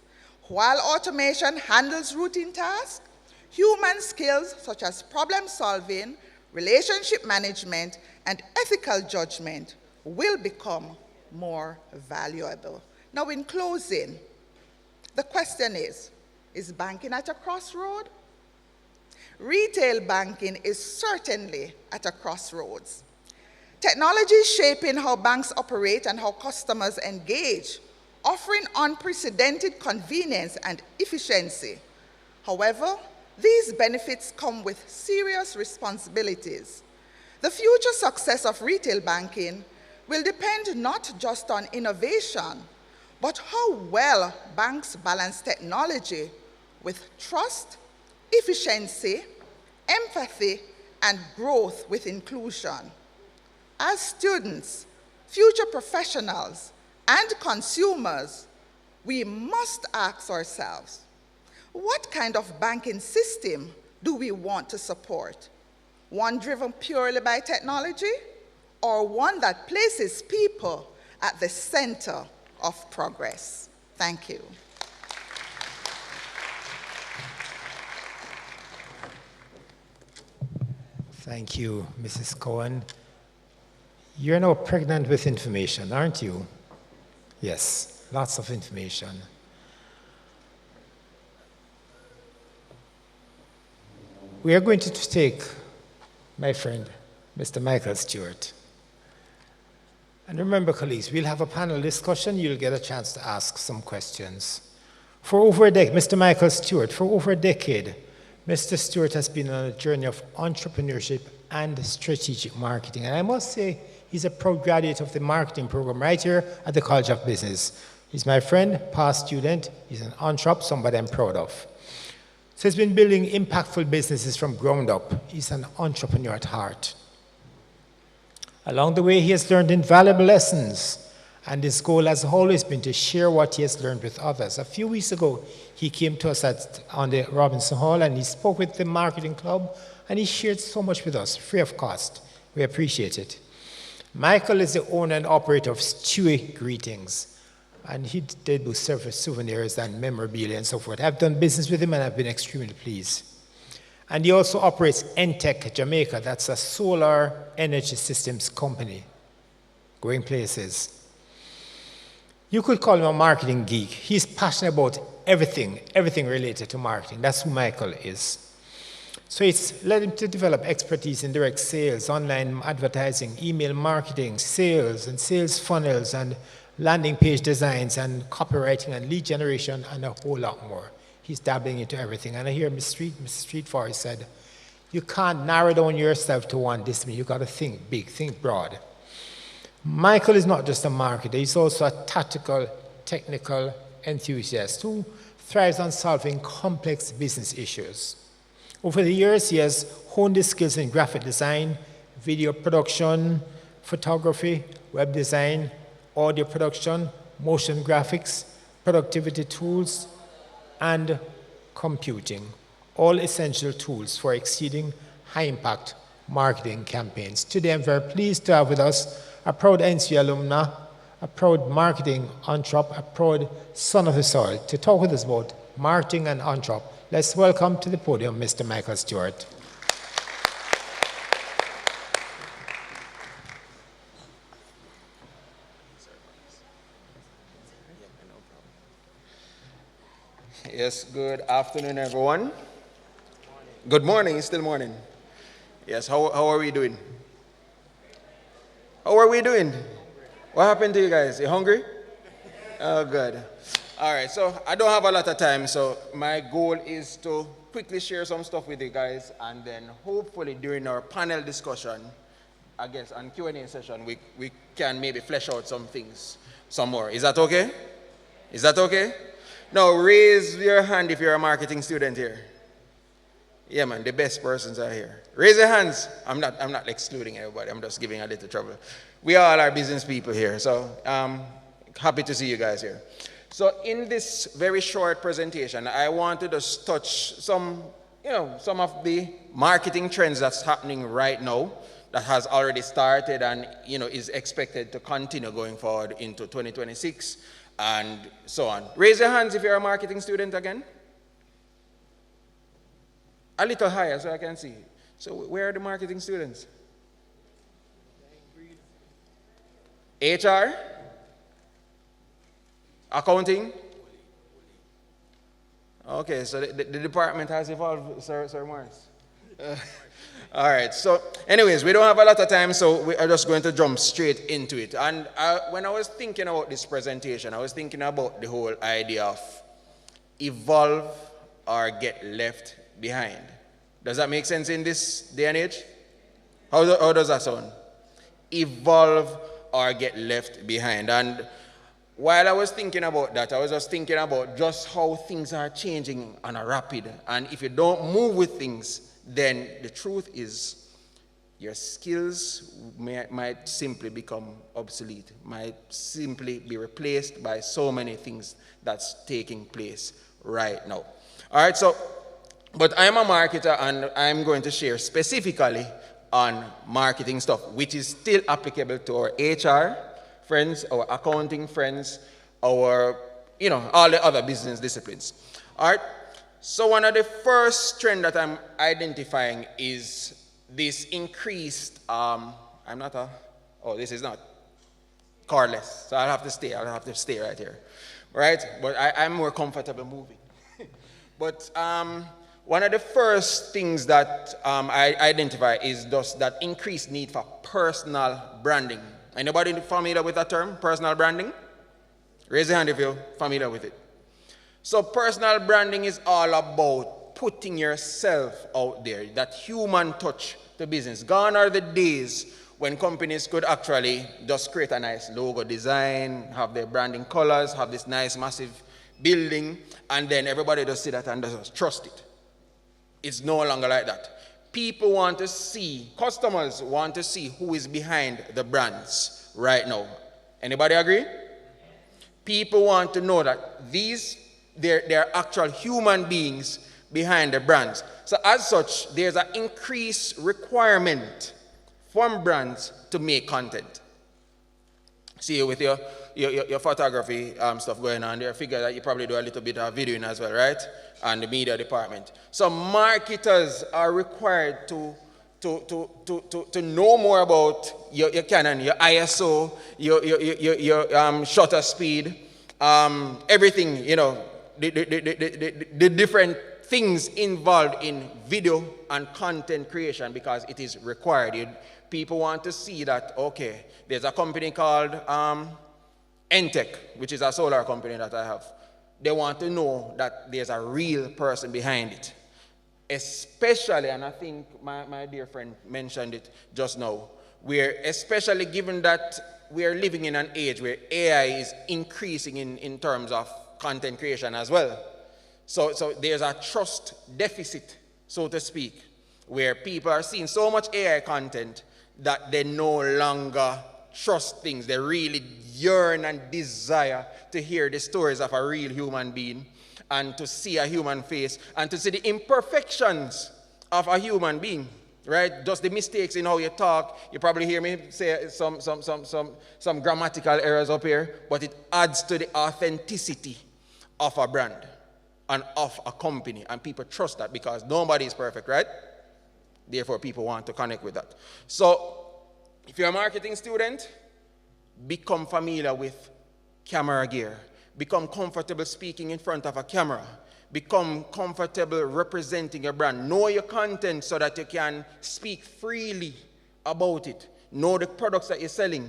While automation handles routine tasks, human skills such as problem solving, relationship management, and ethical judgment will become more valuable. Now, in closing, the question is banking at a crossroad? Retail banking is certainly at a crossroads. Technology is shaping how banks operate and how customers engage, offering unprecedented convenience and efficiency. However, these benefits come with serious responsibilities. The future success of retail banking will depend not just on innovation, but how well banks balance technology with trust, efficiency, empathy, and growth with inclusion. As students, future professionals, and consumers, we must ask ourselves, what kind of banking system do we want to support? One driven purely by technology, or one that places people at the center of progress? Thank you. Thank you, Mrs. Cohen. You're now pregnant with information, aren't you? Yes, lots of information. We are going to take my friend, Mr. Michael Stewart. And remember, colleagues, we'll have a panel discussion. You'll get a chance to ask some questions. For over a decade, Mr. Michael Stewart, for over a decade, Mr. Stewart has been on a journey of entrepreneurship and strategic marketing. And I must say, he's a proud graduate of the marketing program right here at the College of Business. He's my friend, past student. He's an entrepreneur, somebody I'm proud of. So he's been building impactful businesses from ground up. He's an entrepreneur at heart. Along the way, he has learned invaluable lessons, and his goal has always been to share what he has learned with others. A few weeks ago, he came to us on the Robinson Hall, and he spoke with the marketing club, and he shared so much with us, free of cost. We appreciate it. Michael is the owner and operator of Stewie Greetings, and he did do souvenirs and memorabilia and so forth. I've done business with him, and I've been extremely pleased. And he also operates Entech Jamaica. That's a solar energy systems company, going places. You could call him a marketing geek. He's passionate about everything related to marketing. That's who Michael is. So it's led him to develop expertise in direct sales, online advertising, email marketing, sales and sales funnels, and landing page designs, and copywriting, and lead generation, and a whole lot more. He's dabbling into everything. And I hear Mr. Street Forest said, you can't narrow down yourself to one discipline. You've got to think big, think broad. Michael is not just a marketer. He's also a tactical, technical enthusiast who thrives on solving complex business issues. Over the years, he has honed his skills in graphic design, video production, photography, web design, audio production, motion graphics, productivity tools, and computing, all essential tools for exceeding high-impact marketing campaigns. Today, I'm very pleased to have with us a proud NC alumna, a proud marketing entrepreneur, a proud son of the soil, to talk with us about marketing and entrep. Let's welcome to the podium Mr. Michael Stewart. Yes, good afternoon, everyone. Good morning, it's still morning. Yes, how are we doing? How are we doing? What happened to you guys? You hungry? Oh, good. All right, so I don't have a lot of time, so my goal is to quickly share some stuff with you guys, and then hopefully during our panel discussion, I guess, and Q&A session, we can maybe flesh out some things some more. Is that okay? Is that okay? Now, raise your hand if you're a marketing student here. Yeah, man, the best persons are here. Raise your hands. I'm not excluding everybody. I'm just giving a little trouble. We all are business people here, so happy to see you guys here. So in this very short presentation, I want to just touch some of the marketing trends that's happening right now that has already started and, is expected to continue going forward into 2026. And so on. Raise your hands if you're a marketing student again. A little higher so I can see. So where are the marketing students? HR? Accounting? Okay, so the department has evolved, Sir Morris. All right, so anyways, we don't have a lot of time, so we are just going to jump straight into it. And when I was thinking about this presentation, I was thinking about the whole idea of evolve or get left behind. Does that make sense in this day and age? How does that sound? Evolve or get left behind. And while I was thinking about that, I was just thinking about just how things are changing on a rapid. And if you don't move with things, then the truth is your skills might simply become obsolete, might simply be replaced by so many things that's taking place right now. All right, so, but I'm a marketer and I'm going to share specifically on marketing stuff, which is still applicable to our HR friends, our accounting friends, our, all the other business disciplines. All right. So one of the first trends that I'm identifying is this increased, this is not cordless, so I'll have to stay right here, right? But I'm more comfortable moving. But one of the first things that I identify is just that increased need for personal branding. Anybody familiar with that term, personal branding? Raise your hand if you're familiar with it. So personal branding is all about putting yourself out there, that human touch to business. Gone are the days when companies could actually just create a nice logo design, have their branding colors, have this nice massive building, and then everybody just see that and just trust it. It's no longer like that. People want to see, customers want to see who is behind the brands right now. Anybody agree? People want to know that they're actual human beings behind the brands. So as such, there's an increased requirement from brands to make content. See, with your photography stuff going on there, I figure that you probably do a little bit of videoing as well, right? And the media department. So marketers are required to know more about your Canon, your ISO, your shutter speed, everything, the different things involved in video and content creation, because it is required. People want to see that, okay, there's a company called Entech, which is a solar company that I have. They want to know that there's a real person behind it. Especially, and I think my dear friend mentioned it just now, especially given that we are living in an age where AI is increasing in terms of content creation as well. So there's a trust deficit, so to speak, where people are seeing so much AI content that they no longer trust things. They really yearn and desire to hear the stories of a real human being and to see a human face and to see the imperfections of a human being, right? Just the mistakes in how you talk. You probably hear me say some grammatical errors up here, but it adds to the authenticity of a brand. and of a company. And people trust that because nobody is perfect, right? Therefore, people want to connect with that. So, if you're a marketing student, become familiar with camera gear. Become comfortable speaking in front of a camera. Become comfortable representing your brand. Know your content so that you can speak freely about it. Know the products that you're selling,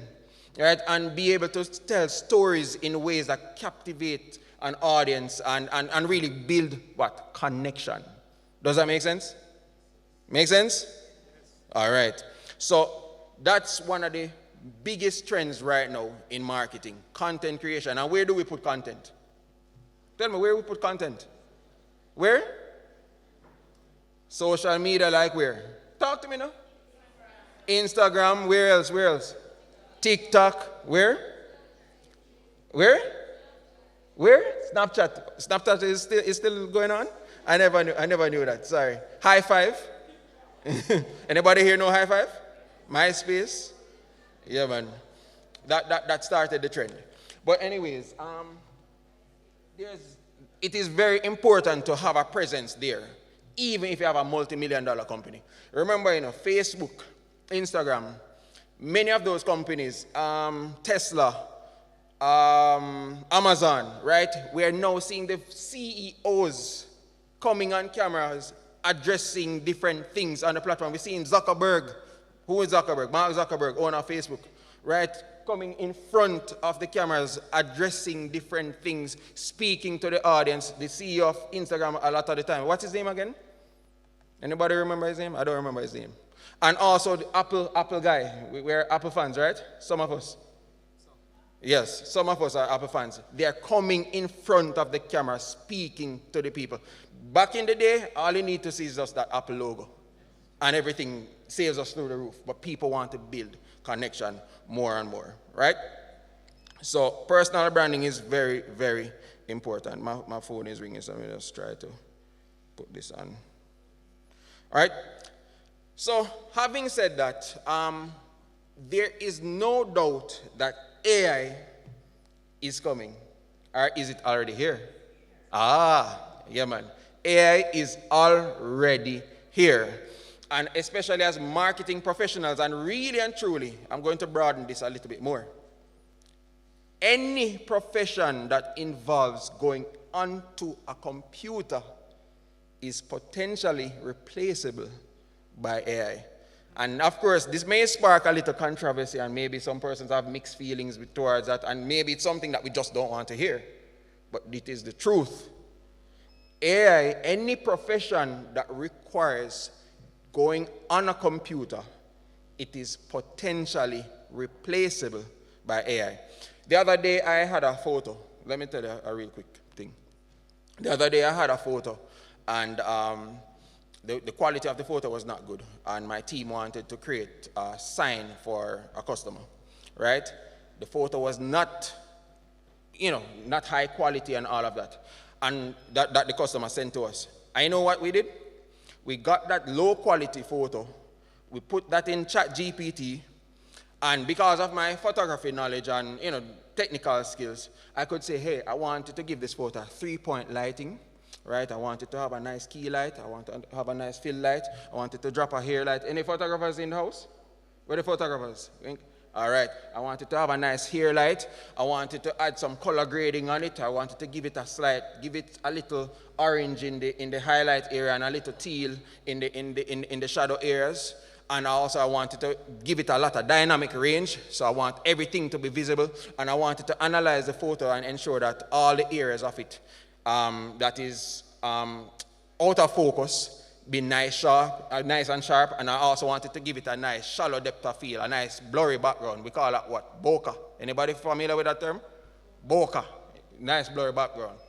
right? And be able to tell stories in ways that captivate an audience and really build what? Connection. Does that make sense? Make sense? All right. So that's one of the biggest trends right now in marketing, content creation. And where do we put content? Tell me, where we put content? Where? Social media, like where? Talk to me now. Instagram, where else? Where else? TikTok, where? Where? Where? Snapchat. Snapchat is still going on? I never knew that. Sorry. High five. Anybody here know high five? MySpace. Yeah, man. That started the trend. But anyways, it is very important to have a presence there, even if you have a multi-million-dollar company. Remember, Facebook, Instagram, many of those companies, Tesla, Amazon, right? We are now seeing the CEOs coming on cameras addressing different things on the platform. We're seeing Zuckerberg. Who is Zuckerberg? Mark Zuckerberg, owner of Facebook, right? Coming in front of the cameras, addressing different things, speaking to the audience. The CEO of Instagram a lot of the time. What's his name again? Anybody remember his name? I don't remember his name. And also the Apple guy. We're Apple fans, right? Some of us. Yes, some of us are Apple fans. They are coming in front of the camera, speaking to the people. Back in the day, all you need to see is just that Apple logo. And everything sails us through the roof. But people want to build connection more and more, right? So personal branding is very, very important. My phone is ringing, so I'm going to just try to put this on. All right? So having said that, there is no doubt that AI is coming. Or is it already here? Yeah, man. AI is already here. And especially as marketing professionals, and really and truly, I'm going to broaden this a little bit more. Any profession that involves going onto a computer is potentially replaceable by AI. And of course, this may spark a little controversy, and maybe some persons have mixed feelings towards that, and maybe it's something that we just don't want to hear. But it is the truth. AI, any profession that requires going on a computer, it is potentially replaceable by AI. The other day I had a photo. Let me tell you a real quick thing. The other day I had a photo, and the quality of the photo was not good, and my team wanted to create a sign for a customer, right? The photo was not, not high quality and all of that, and that the customer sent to us. I know what we did. We got that low quality photo, we put that in ChatGPT, and because of my photography knowledge and technical skills, I could say, hey, I wanted to give this photo 3-point lighting, right? I wanted to have a nice key light, I want to have a nice fill light, I wanted to drop a hair light. Any photographers in the house? Where are the photographers? All right, I wanted to have a nice hair light. I wanted to add some color grading on it. I wanted to give it a little orange in the highlight area and a little teal in the shadow areas. And I wanted to give it a lot of dynamic range. So I want everything to be visible. And I wanted to analyze the photo and ensure that all the areas of it that is out of focus be nice and sharp, and I also wanted to give it a nice shallow depth of field, a nice blurry background. We call that what? Bokeh. Anybody familiar with that term? Bokeh. Nice blurry background.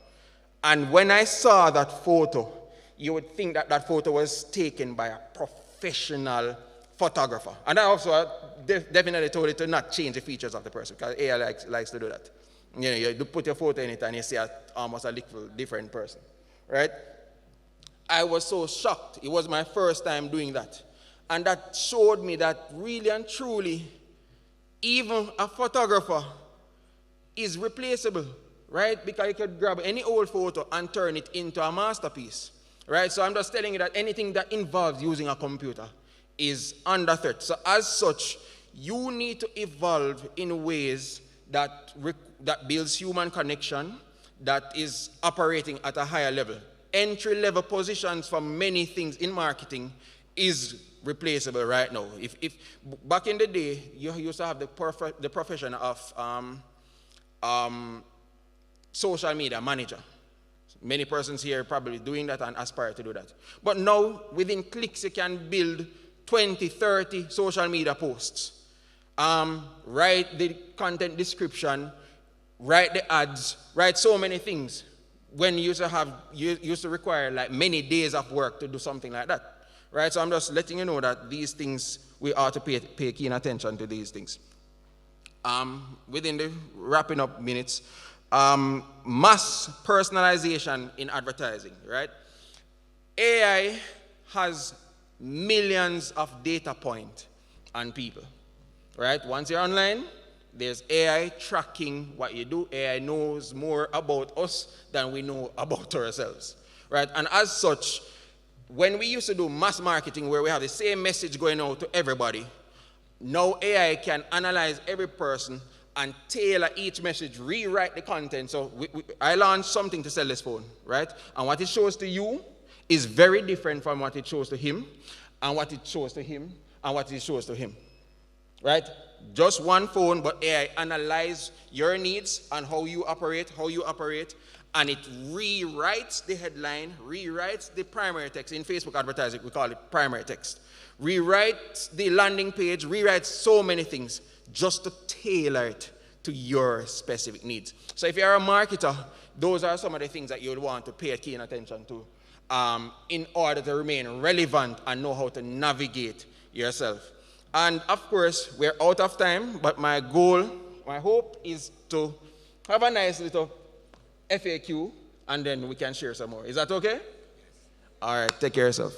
And when I saw that photo, you would think that that photo was taken by a professional photographer. And I also definitely told it to not change the features of the person, because AI likes to do that. You put your photo in it and you see almost a little different person, right? I was so shocked. It was my first time doing that. And that showed me that really and truly, even a photographer is replaceable, right? Because you could grab any old photo and turn it into a masterpiece, right? So I'm just telling you that anything that involves using a computer is under threat. So as such, you need to evolve in ways that builds human connection, that is operating at a higher level. Entry-level positions for many things in marketing is replaceable right now. If back in the day, you used to have the profession of social media manager. Many persons here are probably doing that and aspire to do that. But now, within clicks, you can build 20, 30 social media posts. Write the content description, write the ads, write so many things. When you used to require like many days of work to do something like that. Right? So I'm just letting you know that these things, we ought to pay keen attention to these things. Within the wrapping up minutes, mass personalization in advertising, right? AI has millions of data points on people, right? Once you're online, there's AI tracking what you do. AI knows more about us than we know about ourselves, right? And as such, when we used to do mass marketing where we have the same message going out to everybody, now AI can analyze every person and tailor each message, rewrite the content. So I launched something to sell this phone, right? And what it shows to you is very different from what it shows to him, and what it shows to him, and what it shows to him, right? Just one phone, but AI analyze your needs and how you operate, and it rewrites the headline, rewrites the primary text. In Facebook advertising, we call it primary text. Rewrites the landing page, rewrites so many things just to tailor it to your specific needs. So if you're a marketer, those are some of the things that you would want to pay keen attention to in order to remain relevant and know how to navigate yourself. And of course, we're out of time, but my hope is to have a nice little FAQ, and then we can share some more. Is that okay? All right, take care of yourself.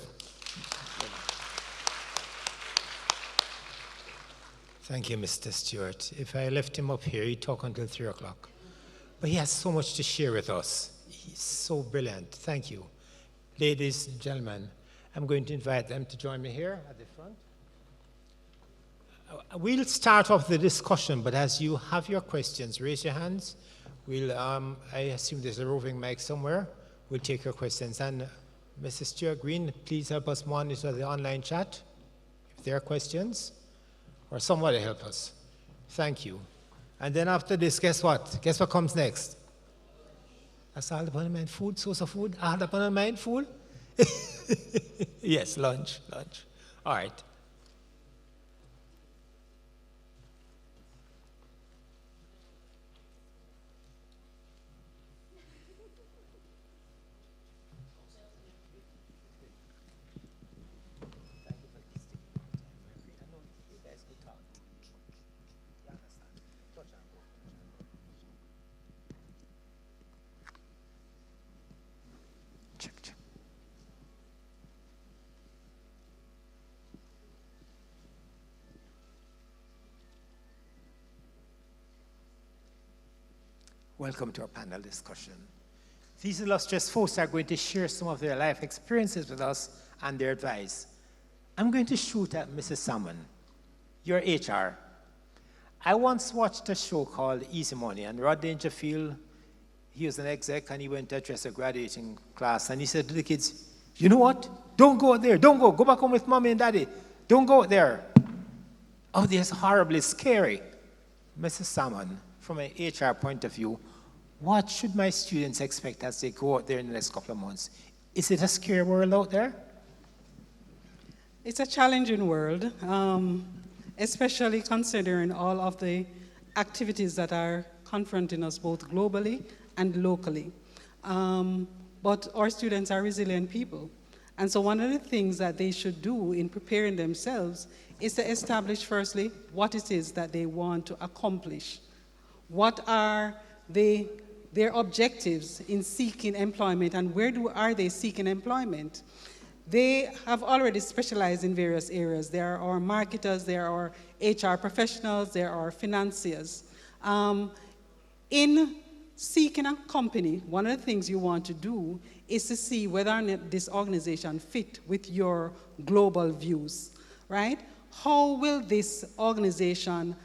Thank you, Mr. Stewart. If I left him up here, he'd talk until 3 o'clock. But he has so much to share with us. He's so brilliant. Thank you. Ladies and gentlemen, I'm going to invite them to join me here at the front. We'll start off the discussion, but as you have your questions, raise your hands. I assume there's a roving mic somewhere. We'll take your questions. And Mrs. Stuart Green, please help us monitor the online chat if there are questions, or somebody help us. Thank you. And then after this, guess what? Guess what comes next? That's all upon the mind food, source of food, all upon the mind food? Yes, lunch. All right. Welcome to our panel discussion. These illustrious folks are going to share some of their life experiences with us and their advice. I'm going to shoot at Mrs. Salmon, your HR. I once watched a show called Easy Money, and Rod Dangerfield, he was an exec, and he went to address a graduating class, and he said to the kids, you know what? Don't go out there. Don't go. Go back home with mommy and daddy. Don't go out there. Oh, this is horribly scary. Mrs. Salmon, from an HR point of view, what should my students expect as they go out there in the next couple of months? Is it a scary world out there? It's a challenging world, especially considering all of the activities that are confronting us both globally and locally. But our students are resilient people. And so one of the things that they should do in preparing themselves is to establish, firstly, what it is that they want to accomplish. What are their objectives in seeking employment, and where are they seeking employment? They have already specialized in various areas. There are marketers, there are HR professionals, there are financiers. In seeking a company, one of the things you want to do is to see whether or not this organization fit with your global views, right? How will this organization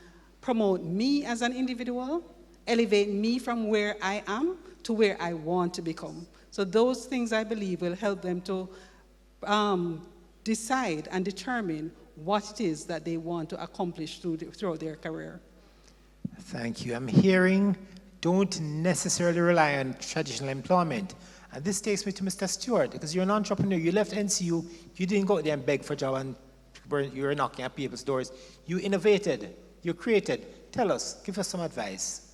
promote me as an individual, elevate me from where I am to where I want to become? So those things, I believe, will help them to decide and determine what it is that they want to accomplish throughout their career. Thank you. I'm hearing don't necessarily rely on traditional employment. And this takes me to Mr. Stewart, because you're an entrepreneur. You left NCU. You didn't go out there and beg for a job and you were knocking at people's doors. You innovated. You created. Tell us. Give us some advice.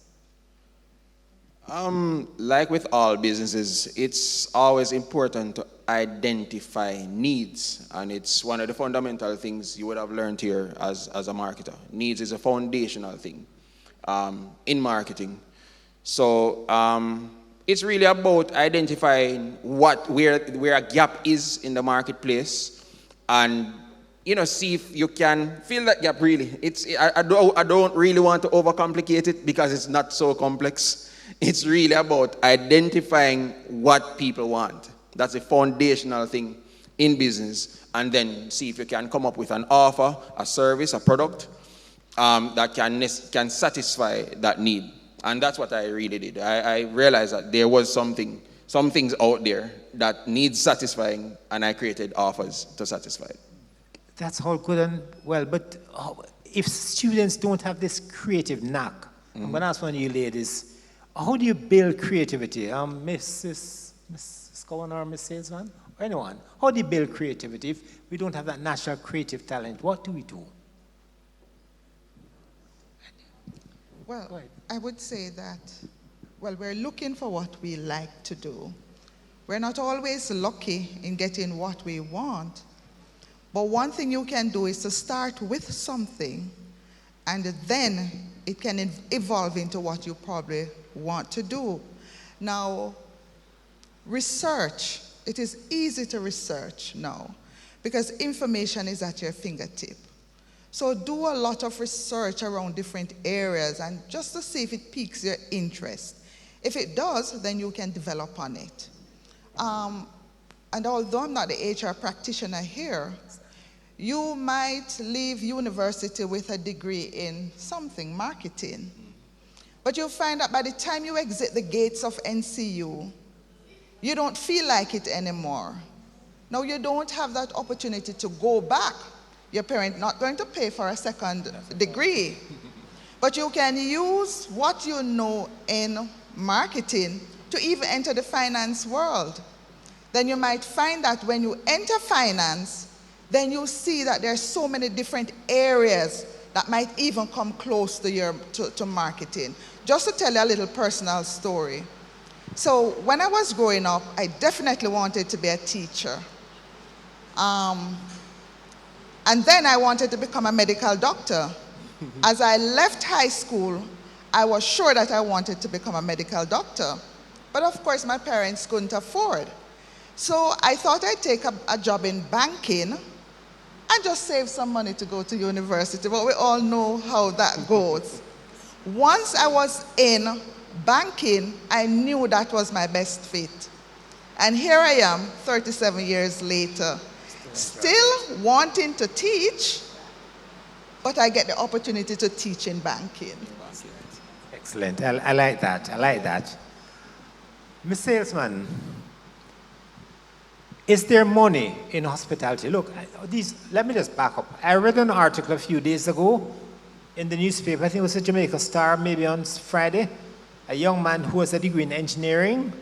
Like with all businesses, it's always important to identify needs. And it's one of the fundamental things you would have learned here as a marketer. Needs is a foundational thing in marketing. So it's really about identifying where a gap is in the marketplace, and see if you can fill that gap. Really, I don't really want to overcomplicate it because it's not so complex. It's really about identifying what people want. That's a foundational thing in business, and then see if you can come up with an offer, a service, a product that can satisfy that need. And that's what I really did. I realized that there was some things out there that needs satisfying, and I created offers to satisfy it. That's all good and well, but if students don't have this creative knack, I'm going to ask one of you ladies, how do you build creativity? Mrs. Cohen or Miss Salesman, or anyone, how do you build creativity? If we don't have that natural creative talent, what do we do? Well, I would say that, we're looking for what we like to do. We're not always lucky in getting what we want, but one thing you can do is to start with something, and then it can evolve into what you probably want to do. Now, research. It is easy to research now because information is at your fingertip. So do a lot of research around different areas and just to see if it piques your interest. If it does, then you can develop on it. And although I'm not the HR practitioner here, you might leave university with a degree in something, marketing. But you'll find that by the time you exit the gates of NCU, you don't feel like it anymore. Now you don't have that opportunity to go back. Your parents not going to pay for a second degree. But you can use what you know in marketing to even enter the finance world. Then you might find that when you enter finance, then you see that there are so many different areas that might even come close to marketing. Just to tell you a little personal story. So when I was growing up, I definitely wanted to be a teacher. And then I wanted to become a medical doctor. As I left high school, I was sure that I wanted to become a medical doctor. But of course, my parents couldn't afford. So I thought I'd take a job in banking and just save some money to go to university. But we all know how that goes. Once I was in banking, I knew that was my best fit. And here I am, 37 years later, still wanting to teach, but I get the opportunity to teach in banking. Excellent. I like that. I like that. Ms. Salesman, is there money in hospitality? Look, let me just back up. I read an article a few days ago in the newspaper, I think it was a Jamaica Star, maybe on Friday, a young man who has a degree in engineering.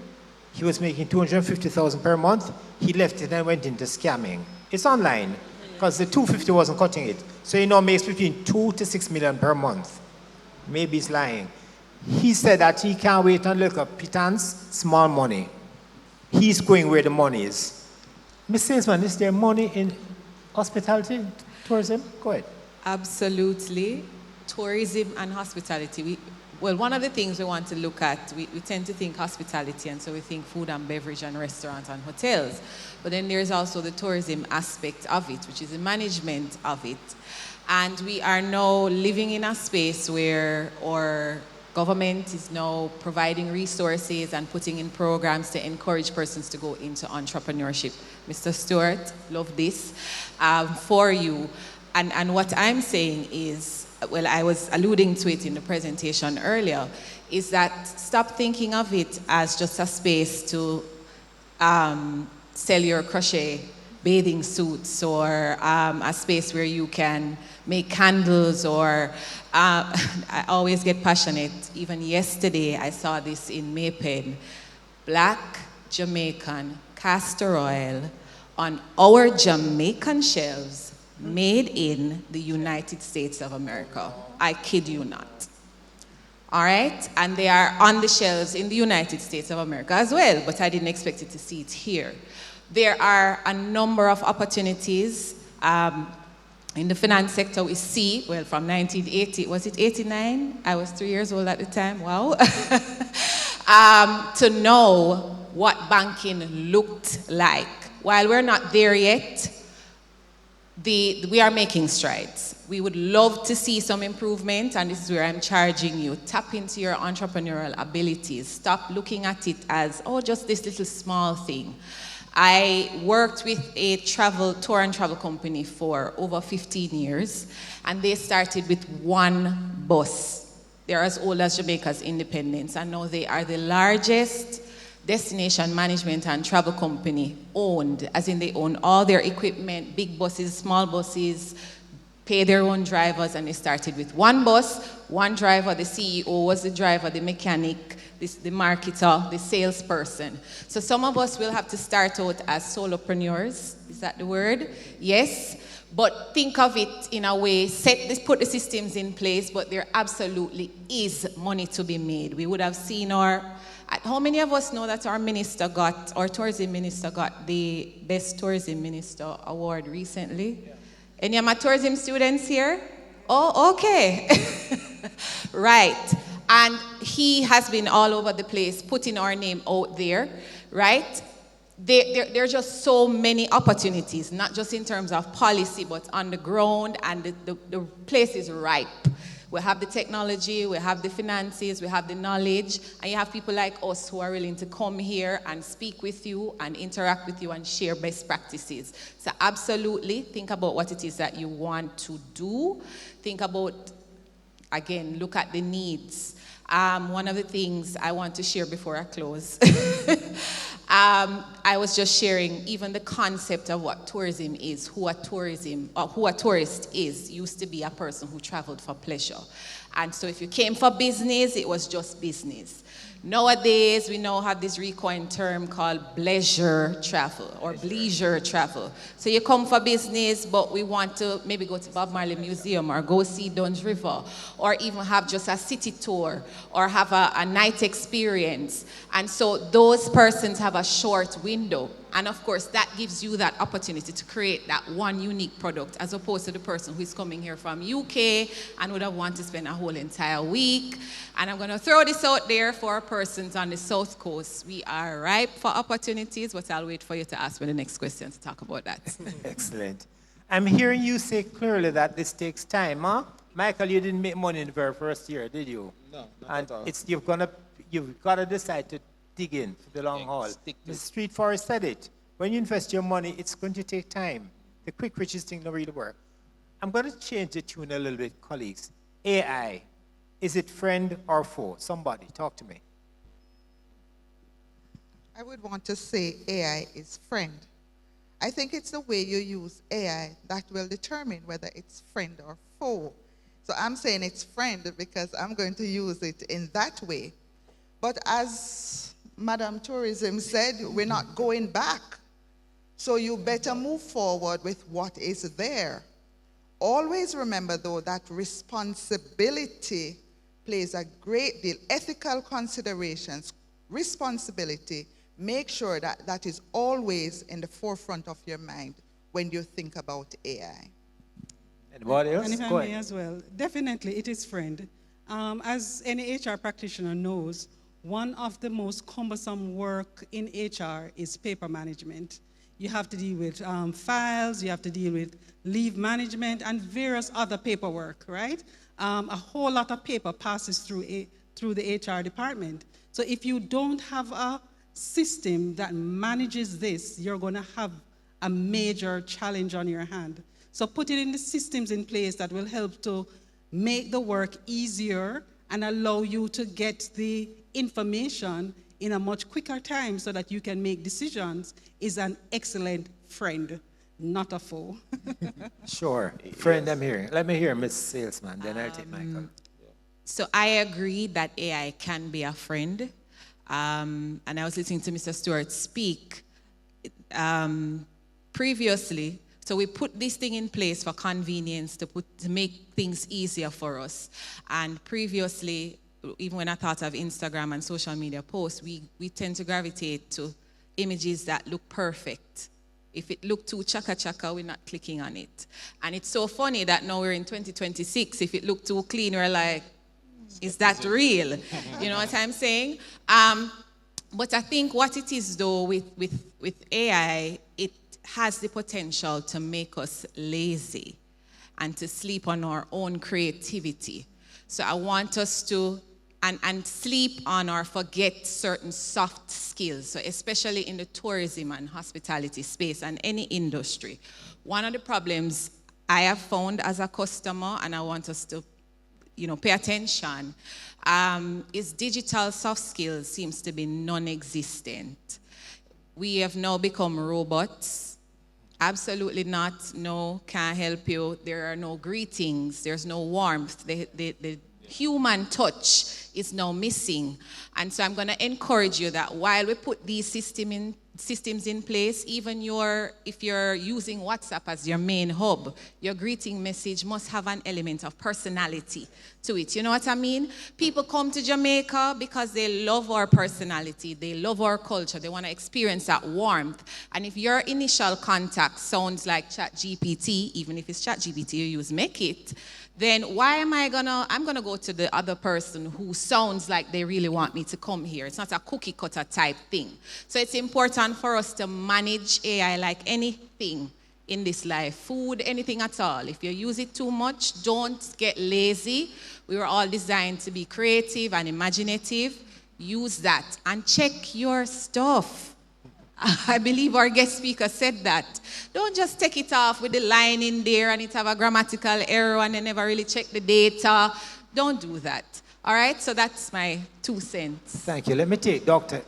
He was making $250,000 per month. He left it and went into scamming. It's online because the $250 wasn't cutting it. So he now makes between $2 to $6 million per month. Maybe he's lying. He said that he can't wait and look up pittance, small money. He's going where the money is. Ms. Salesman, is there money in hospitality, tourism? Go ahead. Absolutely. Tourism and hospitality. One of the things we want to look at, we tend to think hospitality, and so we think food and beverage and restaurants and hotels. But then there's also the tourism aspect of it, which is the management of it. And we are now living in a space where our Government is now providing resources and putting in programs to encourage persons to go into entrepreneurship. Mr. Stewart, love this for you. And what I'm saying is, well, I was alluding to it in the presentation earlier, is that stop thinking of it as just a space to sell your crochet bathing suits, or a space where you can make candles, or I always get passionate. Even yesterday I saw this in Maypen. Black Jamaican castor oil on our Jamaican shelves, made in the United States of America. I kid you not. All right? And they are on the shelves in the United States of America as well, but I didn't expect it to see it here. There are a number of opportunities in the finance sector. We see, well, from 1980, was it 89? I was 3 years old at the time, wow. To know what banking looked like. While we're not there yet, we are making strides. We would love to see some improvement, and this is where I'm charging you. Tap into your entrepreneurial abilities. Stop looking at it as, oh, just this little small thing. I worked with a tour and travel company for over 15 years, and they started with one bus. They're as old as Jamaica's independence, and now they are the largest destination management and travel company owned, as in they own all their equipment, big buses, small buses, pay their own drivers, and they started with one bus, one driver. The CEO was the driver, the mechanic, the marketer, the salesperson. So some of us will have to start out as solopreneurs. Is that the word? Yes. But think of it in a way, put the systems in place, but there absolutely is money to be made. We would have seen how many of us know that our tourism minister got the Best Tourism Minister Award recently? Yeah. Any of my tourism students here? Oh, okay. Right. And he has been all over the place, putting our name out there, right? There are just so many opportunities, not just in terms of policy, but on the ground, and the place is ripe. We have the technology, we have the finances, we have the knowledge, and you have people like us who are willing to come here and speak with you and interact with you and share best practices. So absolutely, think about what it is that you want to do. Think about, again, look at the needs. One of the things I want to share before I close, I was just sharing even the concept of what tourism is, who a tourist is, used to be a person who traveled for pleasure. And so if you came for business, it was just business. Nowadays, we now have this recoined term called bleisure travel or bleisure travel. So you come for business, but we want to maybe go to Bob Marley Museum or go see Dunn's River, or even have just a city tour or have a night experience. And so those persons have a short window. And of course, that gives you that opportunity to create that one unique product, as opposed to the person who is coming here from UK and would have wanted to spend a whole entire week. And I'm going to throw this out there for persons on the South Coast. We are ripe for opportunities, but I'll wait for you to ask me the next question to talk about that. Excellent. I'm hearing you say clearly that this takes time, huh? Michael, you didn't make money in the very first year, did you? No, not and at all. You've got to decide to dig in for the long haul. Mr. Street Forest said it. When you invest your money, it's going to take time. The quick riches thing don't really work. I'm going to change the tune a little bit, colleagues. AI, is it friend or foe? Somebody, talk to me. I would want to say AI is friend. I think it's the way you use AI that will determine whether it's friend or foe. So I'm saying it's friend because I'm going to use it in that way. But as Madam Tourism said, we're not going back. So you better move forward with what is there. Always remember, though, that responsibility plays a great deal. Ethical considerations, responsibility, make sure that that is always in the forefront of your mind when you think about AI. Anybody else? And if I may as well, definitely it is friend. As any HR practitioner knows, one of the most cumbersome work in HR is paper management. You have to deal with files, you have to deal with leave management and various other paperwork, right? A whole lot of paper passes through through the HR department. So if you don't have a system that manages this, you're going to have a major challenge on your hand. So putting in the systems in place that will help to make the work easier and allow you to get the information in a much quicker time so that you can make decisions is an excellent friend, not a foe. Sure. Friend, I'm here. Let me hear Ms. Salesman, then I'll take Michael. So I agree that AI can be a friend. And I was listening to Mr. Stewart speak previously. So we put this thing in place for convenience, to make things easier for us. And previously, even when I thought of Instagram and social media posts, we tend to gravitate to images that look perfect. If it looked too chaka-chaka, we're not clicking on it. And it's so funny that now we're in 2026. If it looked too clean, we're like, is that real? You know what I'm saying? But I think what it is, though, with AI, it has the potential to make us lazy and to sleep on our own creativity. So I want us to and sleep on or forget certain soft skills, so especially in the tourism and hospitality space and any industry. One of the problems I have found as a customer, and I want us to pay attention, is digital soft skills seems to be non-existent. We have now become robots. Absolutely not. No, can't help you. There are no greetings. There's no warmth. The human touch is now missing. And so I'm going to encourage you that while we put these systems in place, even if you're using WhatsApp as your main hub, your greeting message must have an element of personality to it. You know what I mean? People come to Jamaica because they love our personality, they love our culture, they want to experience that warmth. And if your initial contact sounds like ChatGPT, even if it's ChatGPT you use, Make It, then why am I'm gonna go to the other person who sounds like they really want me to come here. It's not a cookie cutter type thing. So it's important for us to manage AI like anything in this life, food, anything at all. If you use it too much, don't get lazy. We were all designed to be creative and imaginative. Use that and check your stuff. I believe our guest speaker said that. Don't just take it off with the line in there and it have a grammatical error and they never really check the data. Don't do that. All right? So that's my 2 cents. Thank you. Let me take Dr.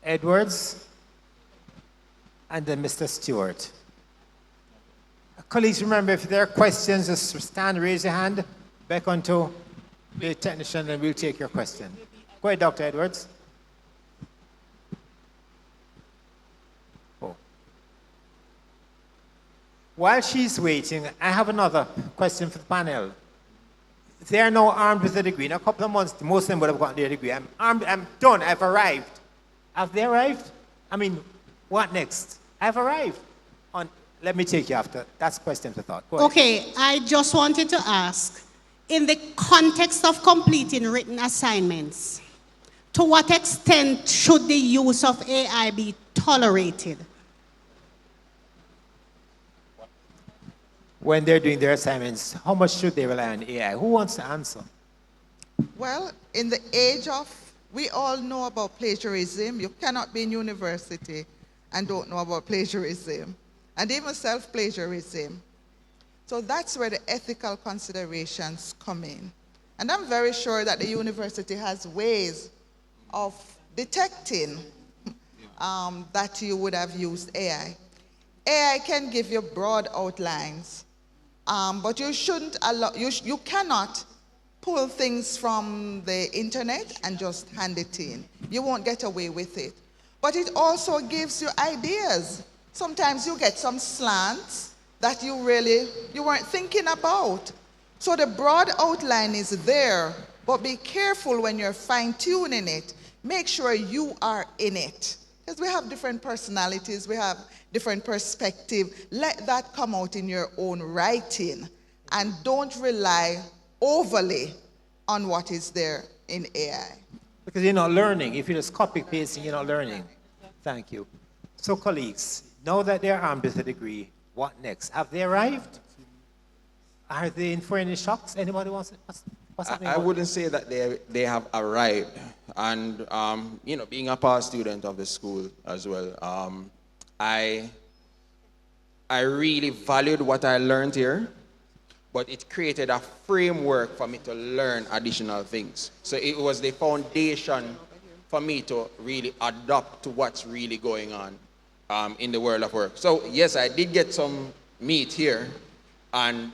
Edwards and then Mr. Stewart. Colleagues, remember, if there are questions, just stand, raise your hand, beckon to the technician, and we'll take your question. Go ahead, Dr. Edwards. While she's waiting, I have another question for the panel. They are now armed with a degree. In a couple of months, most of them would have gotten their degree. I'm armed, I'm done, I've arrived. Have they arrived? I mean, what next? I've arrived. Let me take you after. That's question for thought. Go ahead. Okay, I just wanted to ask, in the context of completing written assignments, to what extent should the use of AI be tolerated? When they're doing their assignments, how much should they rely on AI? Who wants to answer? Well, in the age of, we all know about plagiarism. You cannot be in university and don't know about plagiarism, and even self-plagiarism. So that's where the ethical considerations come in. And I'm very sure that the university has ways of detecting that you would have used AI. AI can give you broad outlines, but you shouldn't allow, you cannot pull things from the internet and just hand it in. You won't get away with it. But it also gives you ideas. Sometimes you get some slants that you weren't thinking about. So the broad outline is there, but be careful when you're fine-tuning it. Make sure you are in it. Because we have different personalities, we have different perspective. Let that come out in your own writing, and don't rely overly on what is there in AI. Because you're not learning. If you're just copy-pasting, you're not learning. Thank you. So, colleagues, now that they're armed with a degree, what next? Have they arrived? Are they in for any shocks? Anybody wants to? What's happening? I wouldn't say that they have arrived. And, being a past student of the school as well, I really valued what I learned here, but it created a framework for me to learn additional things. So it was the foundation for me to really adapt to what's really going on in the world of work. So yes, I did get some meat here, and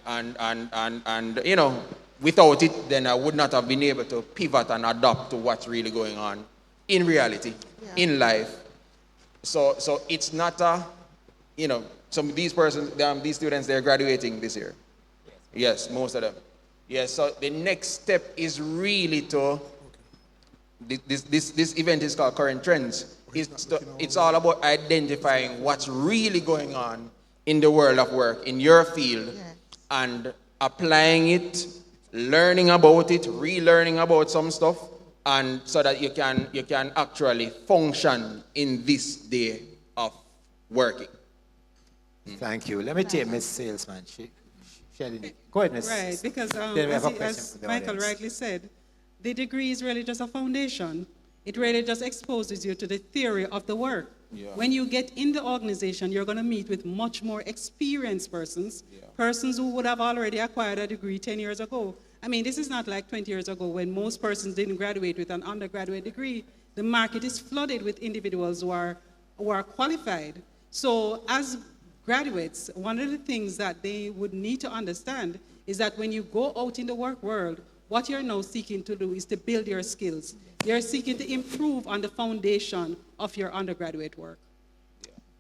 without it, then I would not have been able to pivot and adapt to what's really going on in reality, in life. So it's not some of these these students, they're graduating this year. Yes, most of them. Yes, so the next step is really to, this event is called Current Trends. It's all about identifying what's really going on in the world of work, in your field, and applying it, learning about it, relearning about some stuff, and so that you can actually function in this day of working. Thank you. Let me take Ms. Salesman. Go ahead, Ms. Right, because Then we have a question as from the Michael audience. rightly said, the degree is really just a foundation. It really just exposes you to the theory of the work. Yeah. When you get in the organization, you're going to meet with much more experienced persons, persons who would have already acquired a degree 10 years ago. I mean, this is not like 20 years ago when most persons didn't graduate with an undergraduate degree. The market is flooded with individuals who are qualified. So as graduates, one of the things that they would need to understand is that when you go out in the work world, what you're now seeking to do is to build your skills. You're seeking to improve on the foundation of your undergraduate work.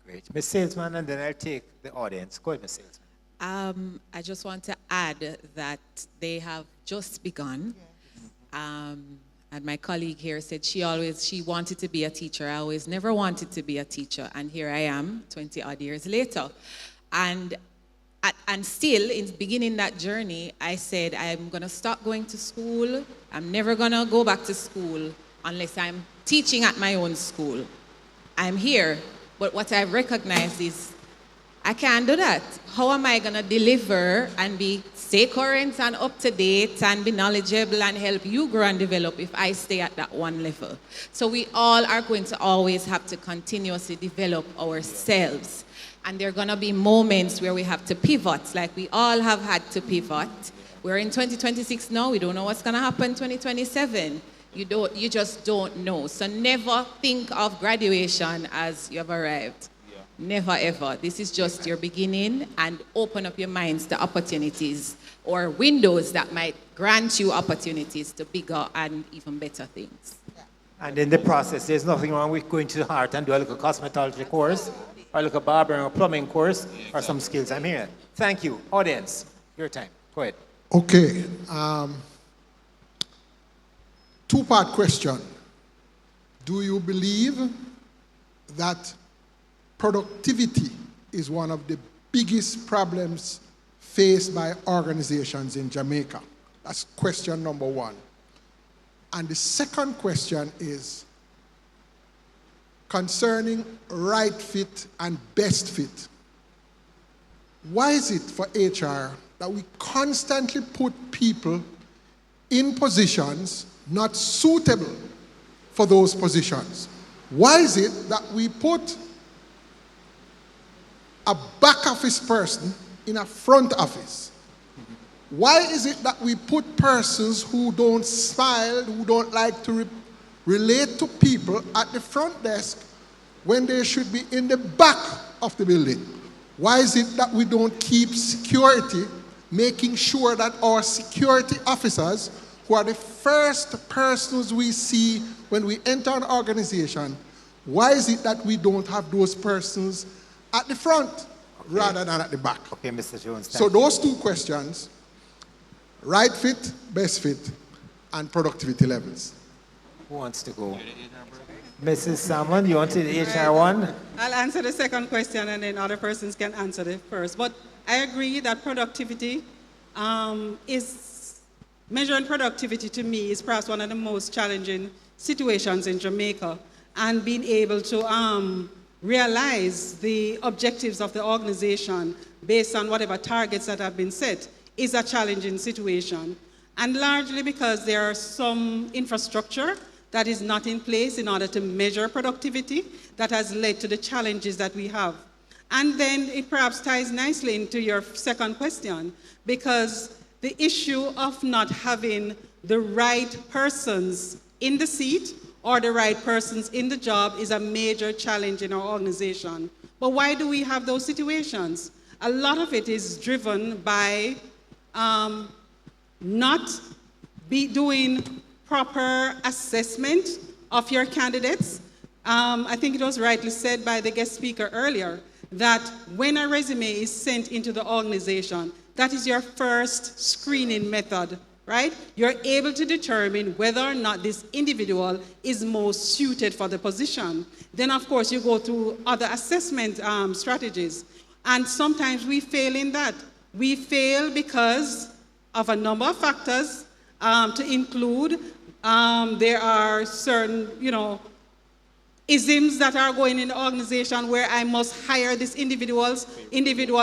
Great. Ms. Salesman, and then I'll take the audience. Go ahead, Ms. Salesman. I just want to add that they have just begun. And my colleague here said she wanted to be a teacher. I always never wanted to be a teacher. And here I am, 20 odd years later. And still, in beginning that journey, I said, I'm going to stop going to school. I'm never going to go back to school unless I'm teaching at my own school. I'm here. But what I recognized is I can't do that. How am I going to deliver and stay current and up to date and be knowledgeable and help you grow and develop if I stay at that one level? So we all are going to always have to continuously develop ourselves. And there are going to be moments where we have to pivot, like we all have had to pivot. We're in 2026 now. We don't know what's going to happen in 2027. You just don't know. So never think of graduation as you have arrived. Never ever. This is just your beginning, and open up your minds to opportunities or windows that might grant you opportunities to bigger and even better things. And in the process, there's nothing wrong with going to the heart and do a little cosmetology course, or a little barbering or plumbing course, or some skills. I'm here. Thank you. Audience, your time. Go ahead. Okay. Two-part question. Do you believe that productivity is one of the biggest problems faced by organizations in Jamaica? That's question number one. And the second question is concerning right fit and best fit. Why is it for HR that we constantly put people in positions not suitable for those positions? Why is it that we put a back office person in a front office? Why is it that we put persons who don't smile, who don't like to relate to people at the front desk when they should be in the back of the building? Why is it that we don't keep security, making sure that our security officers, who are the first persons we see when we enter an organization, why is it that we don't have those persons at the front rather than at the back? Okay, Mr. Jones. So those two questions, right fit, best fit, and productivity levels. Who wants to go? Mrs. Salmon, you want to the HR one? I'll answer the second question and then other persons can answer the first. But I agree that productivity measuring productivity to me is perhaps one of the most challenging situations in Jamaica. And being able to realize the objectives of the organization based on whatever targets that have been set is a challenging situation. and largely because there are some infrastructure that is not in place in order to measure productivity that has led to the challenges that we have. And then it perhaps ties nicely into your second question, because the issue of not having the right persons in the seat or the right persons in the job is a major challenge in our organization. But why do we have those situations? A lot of it is driven by not doing proper assessment of your candidates. I think it was rightly said by the guest speaker earlier that when a resume is sent into the organization, that is your first screening method, right? You're able to determine whether or not this individual is most suited for the position. Then, of course, you go through other assessment strategies. And sometimes we fail in that. We fail because of a number of factors, to include there are certain, isms that are going in the organization where I must hire this individual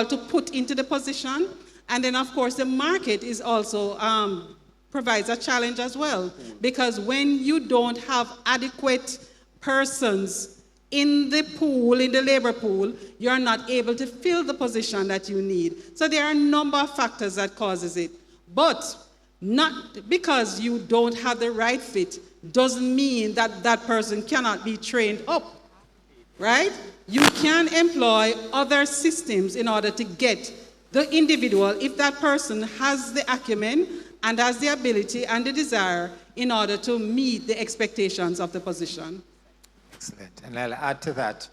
to put into the position. And then, of course, the market is also provides a challenge as well. Because when you don't have adequate persons in the pool, in the labor pool, you're not able to fill the position that you need. So there are a number of factors that causes it. But not because you don't have the right fit doesn't mean that that person cannot be trained up, right? You can employ other systems in order to get the individual, if that person has the acumen and has the ability and the desire in order to meet the expectations of the position. Excellent. And I'll add to that,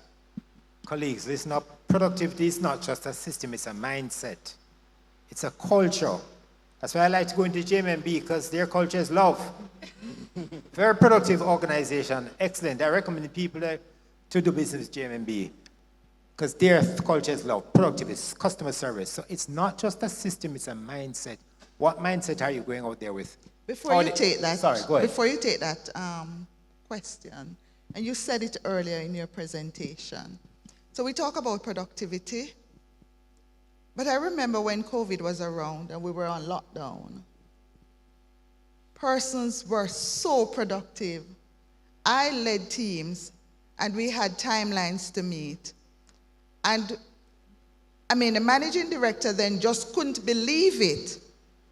colleagues, listen up. Productivity is not just a system, it's a mindset. It's a culture. That's why I like to go into JMB, because their culture is love. Very productive organization, excellent. I recommend people to do business with JMB, because their culture is love, productive, it's customer service. So it's not just a system, it's a mindset. What mindset are you going out there with? Before you take that, sorry, go ahead. Before you take that question, and you said it earlier in your presentation. So we talk about productivity, but I remember when COVID was around and we were on lockdown, persons were so productive. I led teams and we had timelines to meet. And the managing director then just couldn't believe it,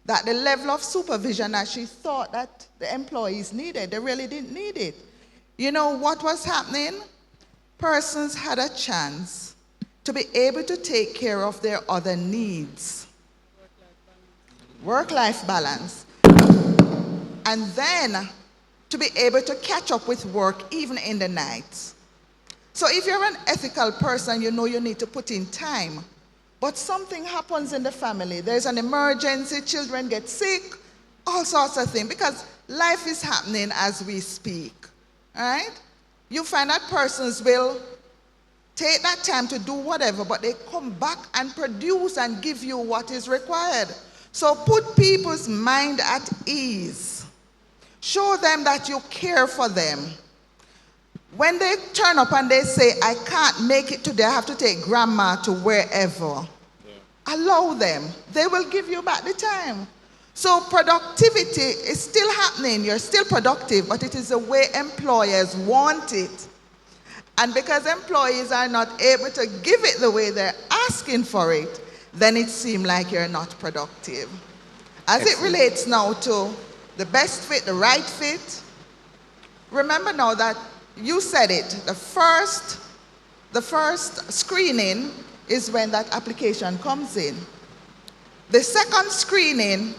that the level of supervision that she thought that the employees needed, they really didn't need it. You know what was happening? Persons had a chance to be able to take care of their other needs. Work-life balance. And then to be able to catch up with work even in the nights. So if you're an ethical person, you know you need to put in time. But something happens in the family. There's an emergency, children get sick, all sorts of things, because life is happening as we speak. All right? You find that persons will take that time to do whatever, but they come back and produce and give you what is required. So put people's mind at ease. Show them that you care for them. When they turn up and they say, I can't make it today, I have to take grandma to wherever, allow them. They will give you back the time. So productivity is still happening. You're still productive, but it is the way employers want it. And because employees are not able to give it the way they're asking for it, then it seems like you're not productive. As it relates now to the best fit, the right fit, remember now that you said it, the first screening is when that application comes in. The second screening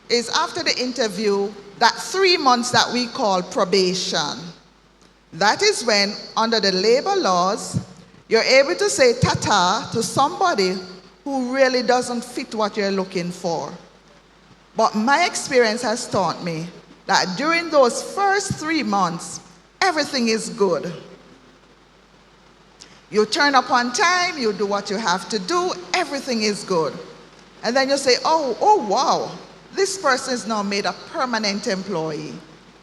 is after the interview, that 3 months that we call probation. That is when, under the labor laws, you're able to say ta-ta to somebody who really doesn't fit what you're looking for. But my experience has taught me that during those first 3 months, everything is good. You turn up on time, you do what you have to do, everything is good. And then you say, oh wow, this person is now made a permanent employee.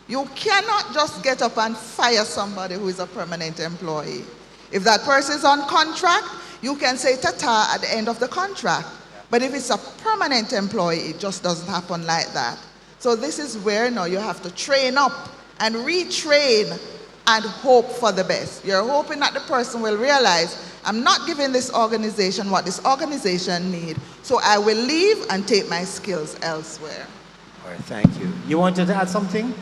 You cannot just get up and fire somebody who is a permanent employee. If that person is on contract, you can say ta-ta at the end of the contract. But if it's a permanent employee, it just doesn't happen like that. So this is where now you have to train up and retrain and hope for the best. You're hoping that the person will realize, I'm not giving this organization what this organization needs, so I will leave and take my skills elsewhere. All right, thank you. You wanted to add something?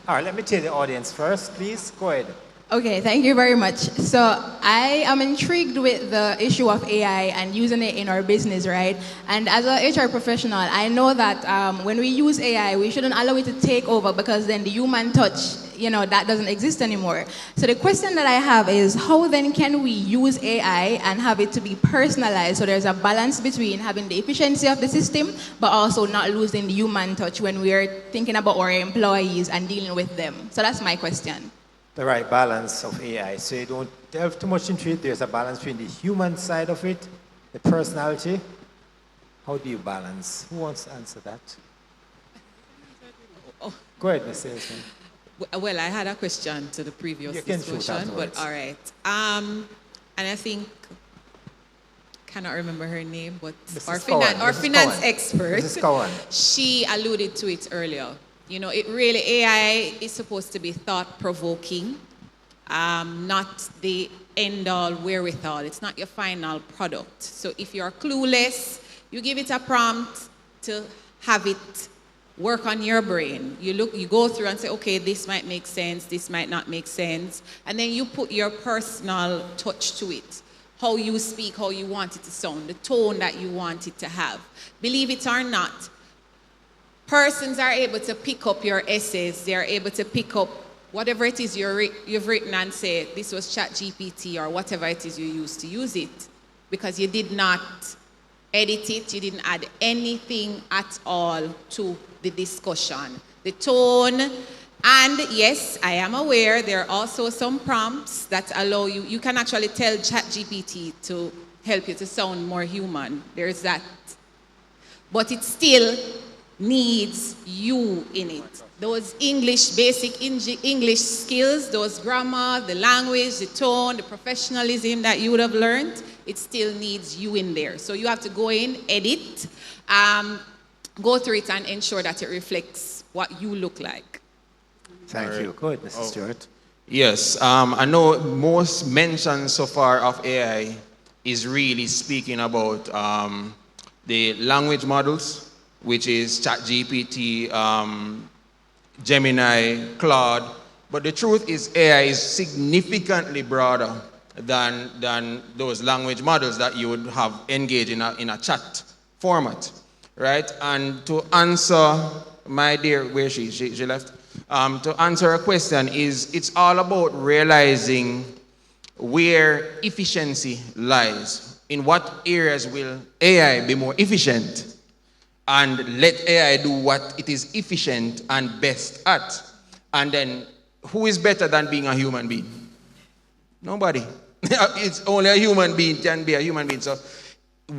All right, let me take the audience first, please. Go ahead. Okay, thank you very much. So I am intrigued with the issue of AI and using it in our business, right? And as a HR professional, I know that when we use AI, we shouldn't allow it to take over, because then the human touch, that doesn't exist anymore. So the question that I have is, how then can we use AI and have it to be personalized, so there's a balance between having the efficiency of the system, but also not losing the human touch when we're thinking about our employees and dealing with them? So that's my question. The right balance of AI. So you don't delve too much into it. There's a balance between the human side of it, the personality. How do you balance? Who wants to answer that? Oh. Go ahead, Ms. Salesman. Well, I had a question to the previous discussion, but all right. And I think, cannot remember her name, but our finance expert, Mrs. Cowan. She alluded to it earlier. It really, AI is supposed to be thought-provoking, not the end-all wherewithal. It's not your final product. So if you're clueless, you give it a prompt to have it work on your brain. You go through and say, okay, this might make sense, this might not make sense, and then you put your personal touch to it. How you speak, how you want it to sound, the tone that you want it to have. Believe it or not, persons are able to pick up your essays. They're able to pick up whatever it is you've written and say, this was ChatGPT or whatever it is you used to use it, because you did not edit it, you didn't add anything at all to the discussion. The tone, and yes, I am aware there are also some prompts that allow you can actually tell ChatGPT to help you to sound more human. There's that. But it still needs you in it. Those basic English skills, those grammar, the language, the tone, the professionalism that you would have learned, it still needs you in there. So you have to go in, edit, go through it and ensure that it reflects what you look like. Thank you. Go ahead, Mr. Stewart. Yes, I know most mention so far of AI is really speaking about the language models, which is ChatGPT, Gemini, Claude. But the truth is AI is significantly broader than those language models that you would have engaged in a chat format, right? And to answer my dear, where she left? To answer her question it's all about realizing where efficiency lies. In what areas will AI be more efficient? And let AI do what it is efficient and best at. And then, who is better than being a human being? Nobody. It's only a human being can be a human being. So,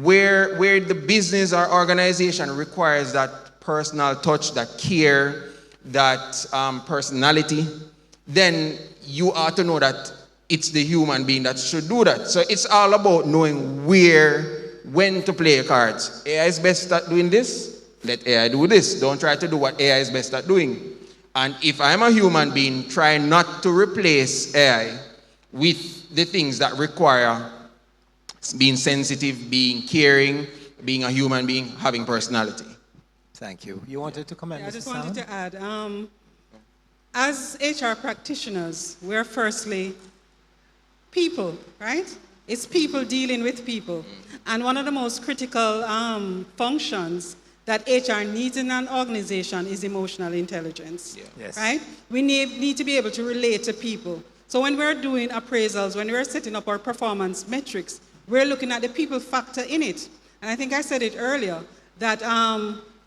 where the business or organization requires that personal touch, that care, that personality, then you ought to know that it's the human being that should do that. So, it's all about knowing when to play your cards. AI is best at doing this, let AI do this. Don't try to do what AI is best at doing. And if I'm a human being, try not to replace AI with the things that require being sensitive, being caring, being a human being, having personality. Thank you. You wanted to comment, I just Mrs. wanted Salmon? to add, as HR practitioners, we're firstly people, right? It's people dealing with people. And one of the most critical functions that HR needs in an organization is emotional intelligence, Yes. right? We need to be able to relate to people. So when we're doing appraisals, when we're setting up our performance metrics, we're looking at the people factor in it. And I think I said it earlier, that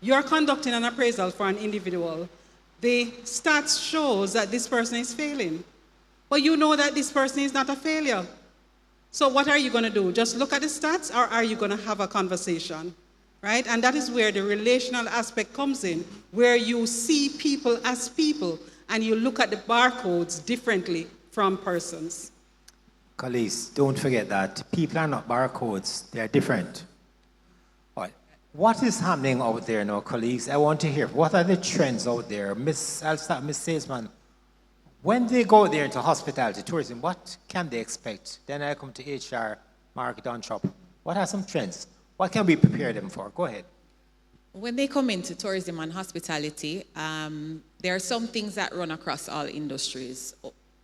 you're conducting an appraisal for an individual. The stats shows that this person is failing. But you know that this person is not a failure. So what are you going to do? Just look at the stats, or are you going to have a conversation? Right? And that is where the relational aspect comes in, where you see people as people, and you look at the barcodes differently from persons. Colleagues, don't forget that people are not barcodes. They are different. All right. What is happening out there now, colleagues? I want to hear, what are the trends out there? I'll start, Miss Salesman. When they go there into hospitality, tourism, what can they expect? Then I come to HR, Mark Dontrop. What are some trends? What can we prepare them for? Go ahead. When they come into tourism and hospitality, there are some things that run across all industries.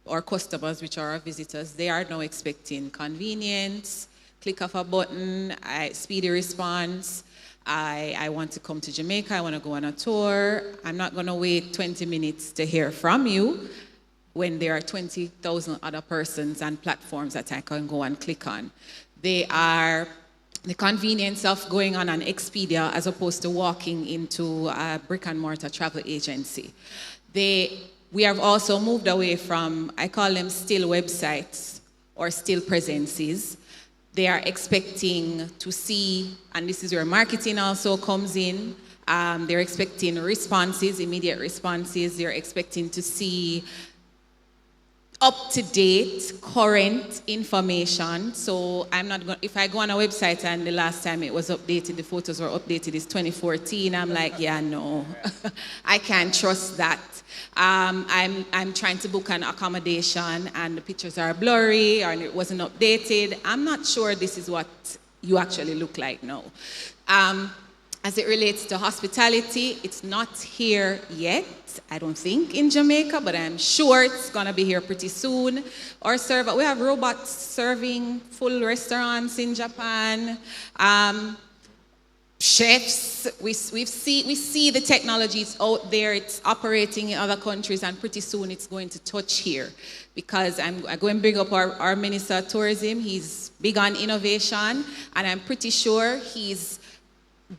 Our customers, which are our visitors, they are now expecting convenience, click of a button, speedy response. I want to come to Jamaica, I want to go on a tour. I'm not going to wait 20 minutes to hear from you when there are 20,000 other persons and platforms that I can go and click on. They are the convenience of going on an Expedia as opposed to walking into a brick and mortar travel agency. We have also moved away from, I call them still websites or still presences. They are expecting to see, and this is where marketing also comes in, they're expecting responses, immediate responses. They're expecting to see up-to-date, current information. So I'm not going. If I go on a website and the last time it was updated, the photos were updated is 2014. I'm like, yeah, no, I can't trust that. I'm trying to book an accommodation and the pictures are blurry or it wasn't updated. I'm not sure this is what you actually look like now. As it relates to hospitality, it's not here yet, I don't think, in Jamaica, but I'm sure it's going to be here pretty soon. We have robots serving full restaurants in Japan. Chefs, we see the technologies out there, it's operating in other countries, and pretty soon it's going to touch here. Because I'm going to bring up our Minister of Tourism. He's big on innovation, and I'm pretty sure he's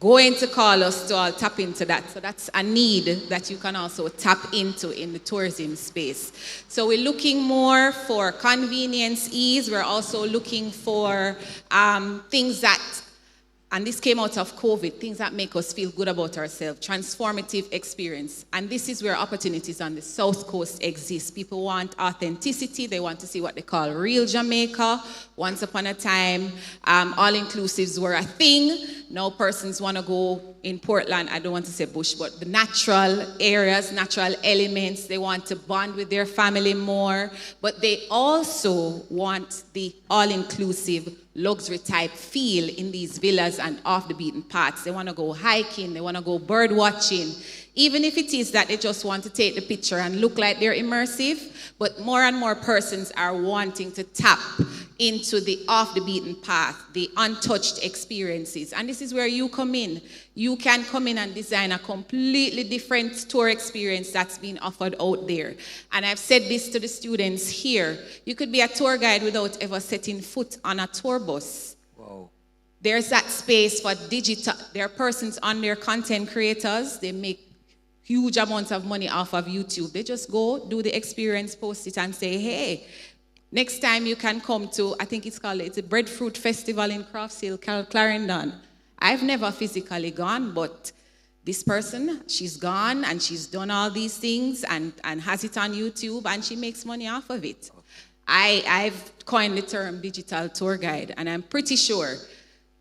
going to call us to all tap into that. So that's a need that you can also tap into in the tourism space. So we're looking more for convenience, ease. We're also looking for things that, and this came out of COVID, things that make us feel good about ourselves, transformative experience. And this is where opportunities on the South Coast exist. People want authenticity. They want to see what they call real Jamaica. Once upon a time, all-inclusives were a thing. Now persons want to go in Portland, I don't want to say bush, but the natural areas, natural elements. They want to bond with their family more. But they also want the all-inclusive luxury type feel in these villas and off the beaten paths. They want to go hiking, they want to go bird watching, even if it is that they just want to take the picture and look like they're immersive. But more and more persons are wanting to tap into the off the beaten path, the untouched experiences. And this is where you come in. You can come in and design a completely different tour experience that's being offered out there. And I've said this to the students here. You could be a tour guide without ever setting foot on a tour bus. Whoa. There's that space for digital. There are persons on there, content creators. They make huge amounts of money off of YouTube. They just go, do the experience, post it, and say, hey, next time you can come to, I think it's a Breadfruit Festival in Crofts Hill, Clarendon. I've never physically gone, but this person, she's gone and she's done all these things and has it on YouTube and she makes money off of it. I've coined the term digital tour guide, and I'm pretty sure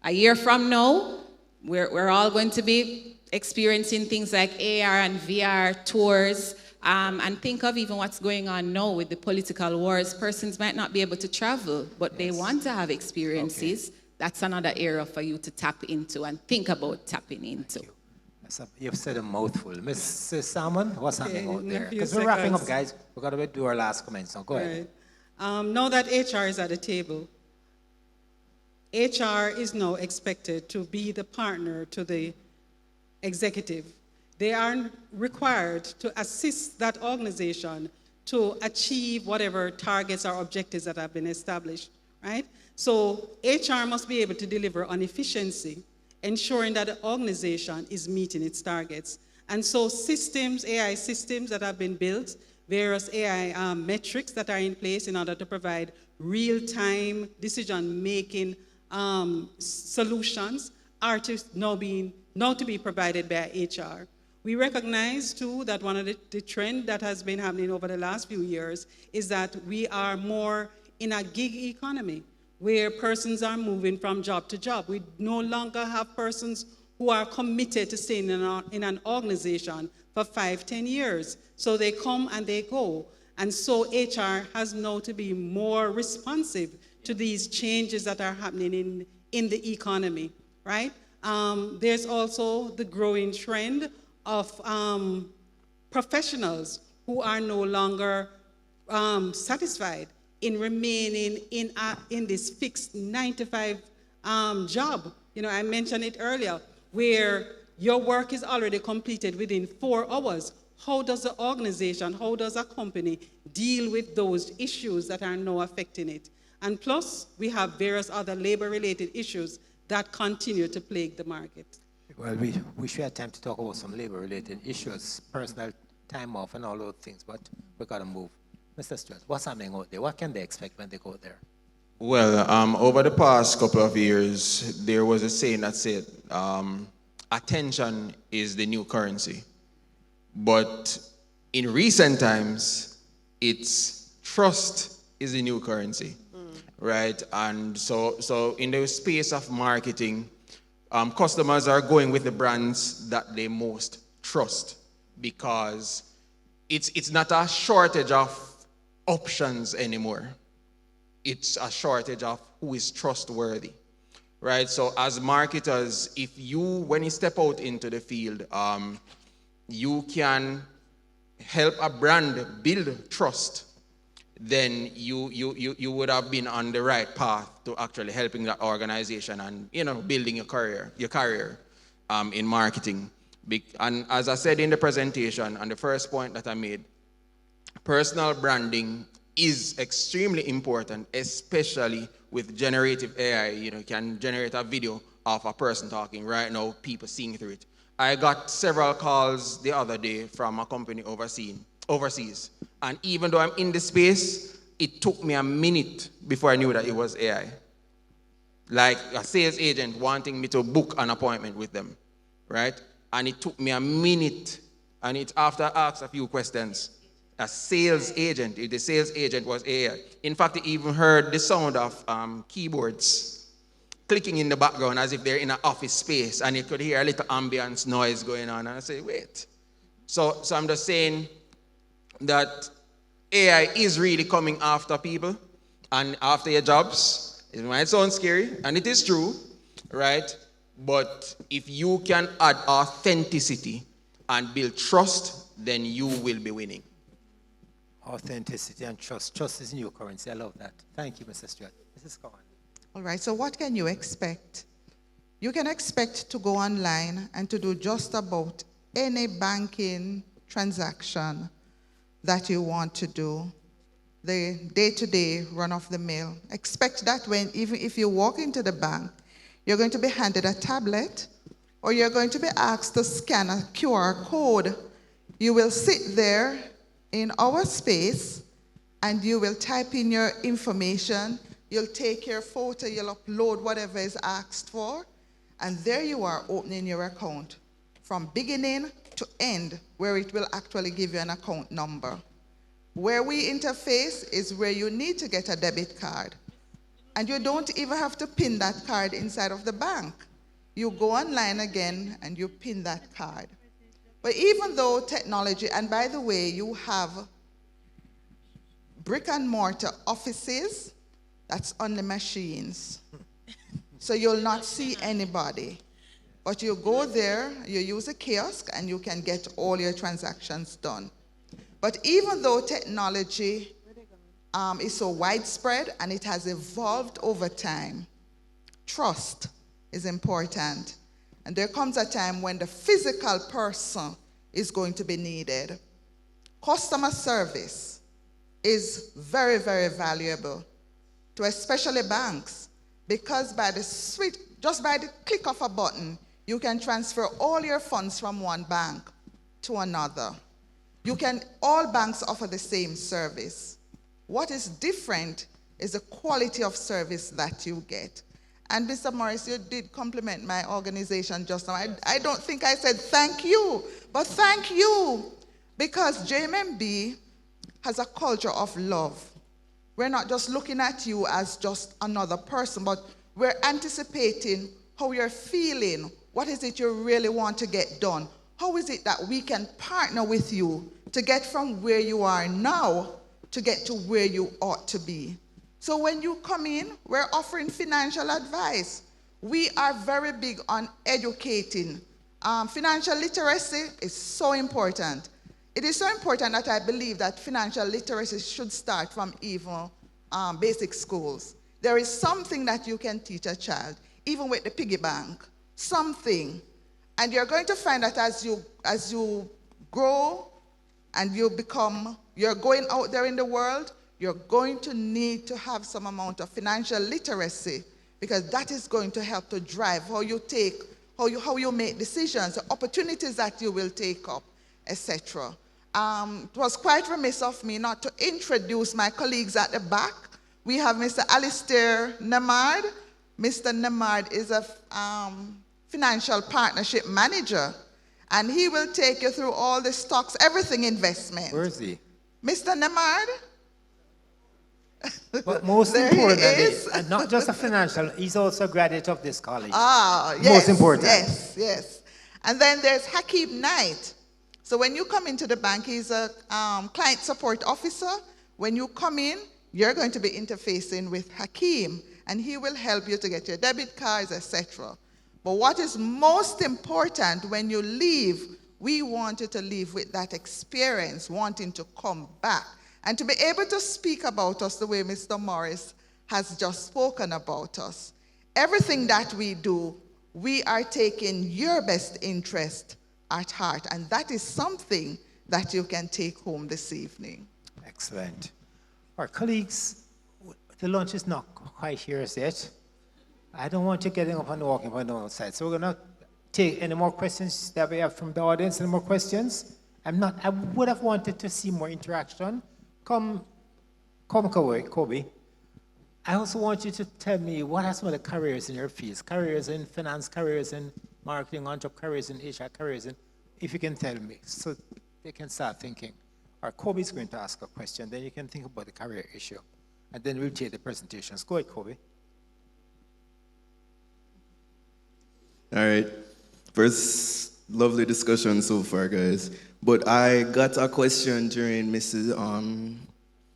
a year from now, we're all going to be experiencing things like AR and VR tours, and think of even what's going on now with the political wars. Persons might not be able to travel, but they want to have experiences. Okay. That's another area for you to tap into and think about tapping into. You've said a mouthful. Ms. Salmon, what's happening out there? Because we're wrapping up, guys. We've got to do our last comments, so go ahead. Now that HR is at the table, HR is now expected to be the partner to the executive. They are required to assist that organization to achieve whatever targets or objectives that have been established, right? So HR must be able to deliver on efficiency, ensuring that the organization is meeting its targets. And so systems, AI systems that have been built, various AI metrics that are in place in order to provide real-time decision-making solutions are now to be provided by HR. We recognize, too, that one of the trends that has been happening over the last few years is that we are more in a gig economy, where persons are moving from job to job. We no longer have persons who are committed to staying in an organization for 5, 10 years. So they come and they go. And so HR has now to be more responsive to these changes that are happening in the economy, right? There's also the growing trend of professionals who are no longer satisfied in remaining in this fixed 9-to-5 job. I mentioned it earlier, where your work is already completed within 4 hours. How does the organization, how does a company deal with those issues that are now affecting it? And plus, we have various other labor-related issues that continue to plague the market. Well, we should have time to talk about some labor-related issues, personal time off and all those things, but we got to move. Mr. Stewart, what's happening out there? What can they expect when they go there? Well, over the past couple of years, there was a saying that said, attention is the new currency. But in recent times, it's trust is the new currency, right? And so in the space of marketing, customers are going with the brands that they most trust, because it's not a shortage of options anymore. It's a shortage of who is trustworthy, right? So as marketers, when you step out into the field, you can help a brand build trust, then you would have been on the right path to actually helping that organization and building your career in marketing. And as I said in the presentation, and the first point that I made, personal branding is extremely important, especially with generative AI. You can generate a video of a person talking right now, people seeing through it. I got several calls the other day from a company overseas. And even though I'm in the space, it took me a minute before I knew that it was AI. Like a sales agent wanting me to book an appointment with them, right? And it took me a minute. And it's after I asked a few questions. The sales agent was AI. In fact, he even heard the sound of keyboards clicking in the background as if they're in an office space, and you could hear a little ambience noise going on. And I say, wait. So I'm just saying that AI is really coming after people and after your jobs. It might sound scary, and it is true, right? But if you can add authenticity and build trust, then you will be winning. Authenticity and trust. Trust is new currency. I love that. Thank you, Mr. Stewart. Mrs. Cohen. All right, so what can you expect? You can expect to go online and to do just about any banking transaction that you want to do, the day-to-day run-of-the-mill. Expect that even if you walk into the bank, you're going to be handed a tablet, or you're going to be asked to scan a QR code. You will sit there in our space, and you will type in your information. You'll take your photo, you'll upload whatever is asked for, and there you are opening your account from beginning to end, where it will actually give you an account number. Where we interface is where you need to get a debit card, and you don't even have to pin that card inside of the bank. You go online again and you pin that card. But even though technology, and by the way, you have brick and mortar offices, that's on the machines. So you'll not see anybody. But you go there, you use a kiosk, and you can get all your transactions done. But even though technology is so widespread and it has evolved over time, trust is important. And there comes a time when the physical person is going to be needed. Customer service is very, very valuable to especially banks, because just by the click of a button, you can transfer all your funds from one bank to another. All banks offer the same service. What is different is the quality of service that you get. And Mr. Morris, you did compliment my organization just now. I don't think I said thank you, but thank you, because JMMB has a culture of love. We're not just looking at you as just another person, but we're anticipating how you're feeling What is it you really want to get done? How is it that we can partner with you to get from where you are now to get to where you ought to be? So when you come in, we're offering financial advice. We are very big on educating. Financial literacy is so important. It is so important that I believe that financial literacy should start from even basic schools. There is something that you can teach a child, even with the piggy bank, something. And you're going to find that as you grow and you're going out there in the world, you're going to need to have some amount of financial literacy, because that is going to help to drive how you make decisions, the opportunities that you will take up, etc. It was quite remiss of me not to introduce my colleagues at the back. We have Mr. Alistair Nemard. Mr. Nemard is a financial partnership manager, and he will take you through all the stocks, everything investment. Where is he? Mr. Nemard? But most importantly, and not just a financial, he's also a graduate of this college. Ah, yes. Most important. Yes, yes. And then there's Hakeem Knight. So when you come into the bank, he's a client support officer. When you come in, you're going to be interfacing with Hakeem, and he will help you to get your debit cards, etc. But what is most important when you leave, we want you to leave with that experience, wanting to come back, and to be able to speak about us the way Mr. Morris has just spoken about us. Everything that we do, we are taking your best interest at heart, and that is something that you can take home this evening. Excellent. Our colleagues, the lunch is not quite here as yet. I don't want you getting up and walking on the outside. So we're going to take any more questions that we have from the audience. Any more questions? I would have wanted to see more interaction. Come, Kobe. I also want you to tell me what are some of the careers in your fields, careers in finance, careers in marketing, entrepreneur, careers in HR, careers in, if you can tell me, so they can start thinking. Or Kobe is going to ask a question, then you can think about the career issue. And then we'll take the presentations. Go ahead, Kobe. All right. First, lovely discussion so far, guys. But I got a question during Mrs.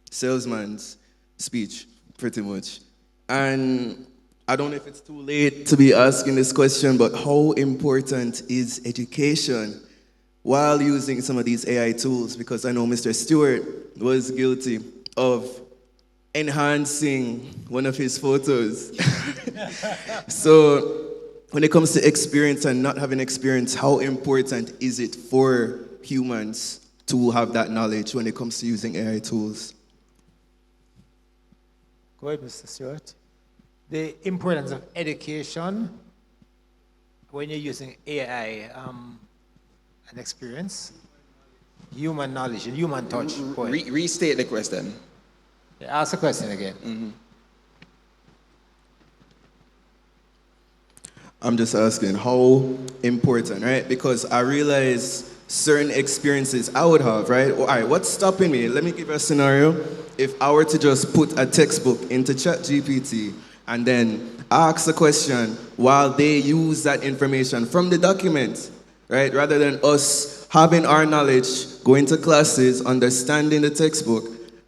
Salesman's speech, pretty much. And I don't know if it's too late to be asking this question, but how important is education while using some of these AI tools? Because I know Mr. Stewart was guilty of enhancing one of his photos. So when it comes to experience and not having experience, how important is it for humans to have that knowledge when it comes to using AI tools? Go ahead, Mr. Stewart. The importance of education when you're using AI and experience, human knowledge and human touch. Restate the question. Yeah, ask the question again. Mm-hmm. I'm just asking how important, right? Because I realize certain experiences I would have, right? All right, what's stopping me? Let me give you a scenario. If I were to just put a textbook into ChatGPT and then ask the question while they use that information from the document, right? Rather than us having our knowledge, going to classes, understanding the textbook,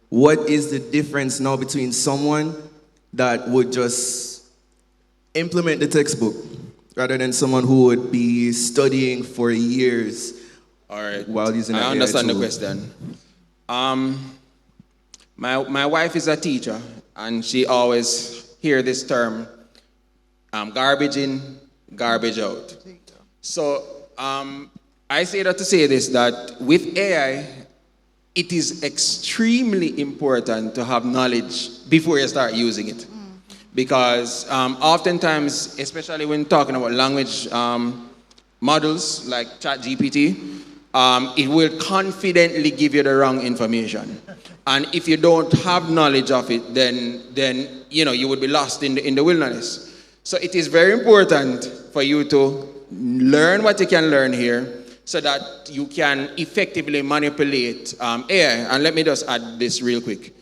what is the difference now between someone that would just implement the textbook rather than someone who would be studying for years? All right. While using I understand the question. My wife is a teacher, and she always hear this term, garbage in, garbage out. So I say that to say this, that with AI, it is extremely important to have knowledge before you start using it. Because oftentimes, especially when talking about language models like ChatGPT, it will confidently give you the wrong information. And if you don't have knowledge of it, then you would be lost in the wilderness. So it is very important for you to learn what you can learn here so that you can effectively manipulate AI. And let me just add this real quick.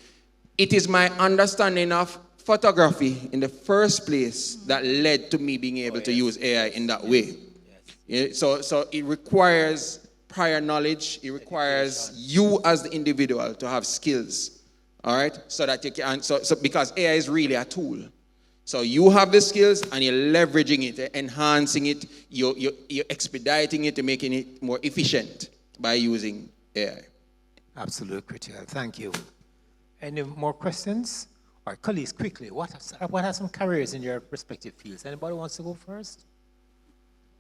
It is my understanding of photography in the first place that led to me being able to use AI in that way. So it requires prior knowledge. It requires you as the individual to have skills, all right? So that you can, because AI is really a tool. So you have the skills and you're leveraging it, enhancing it, you're expediting it, and making it more efficient by using AI. Absolutely critical. Thank you. Any more questions? All right, colleagues, quickly, what are some careers in your respective fields? Anybody wants to go first?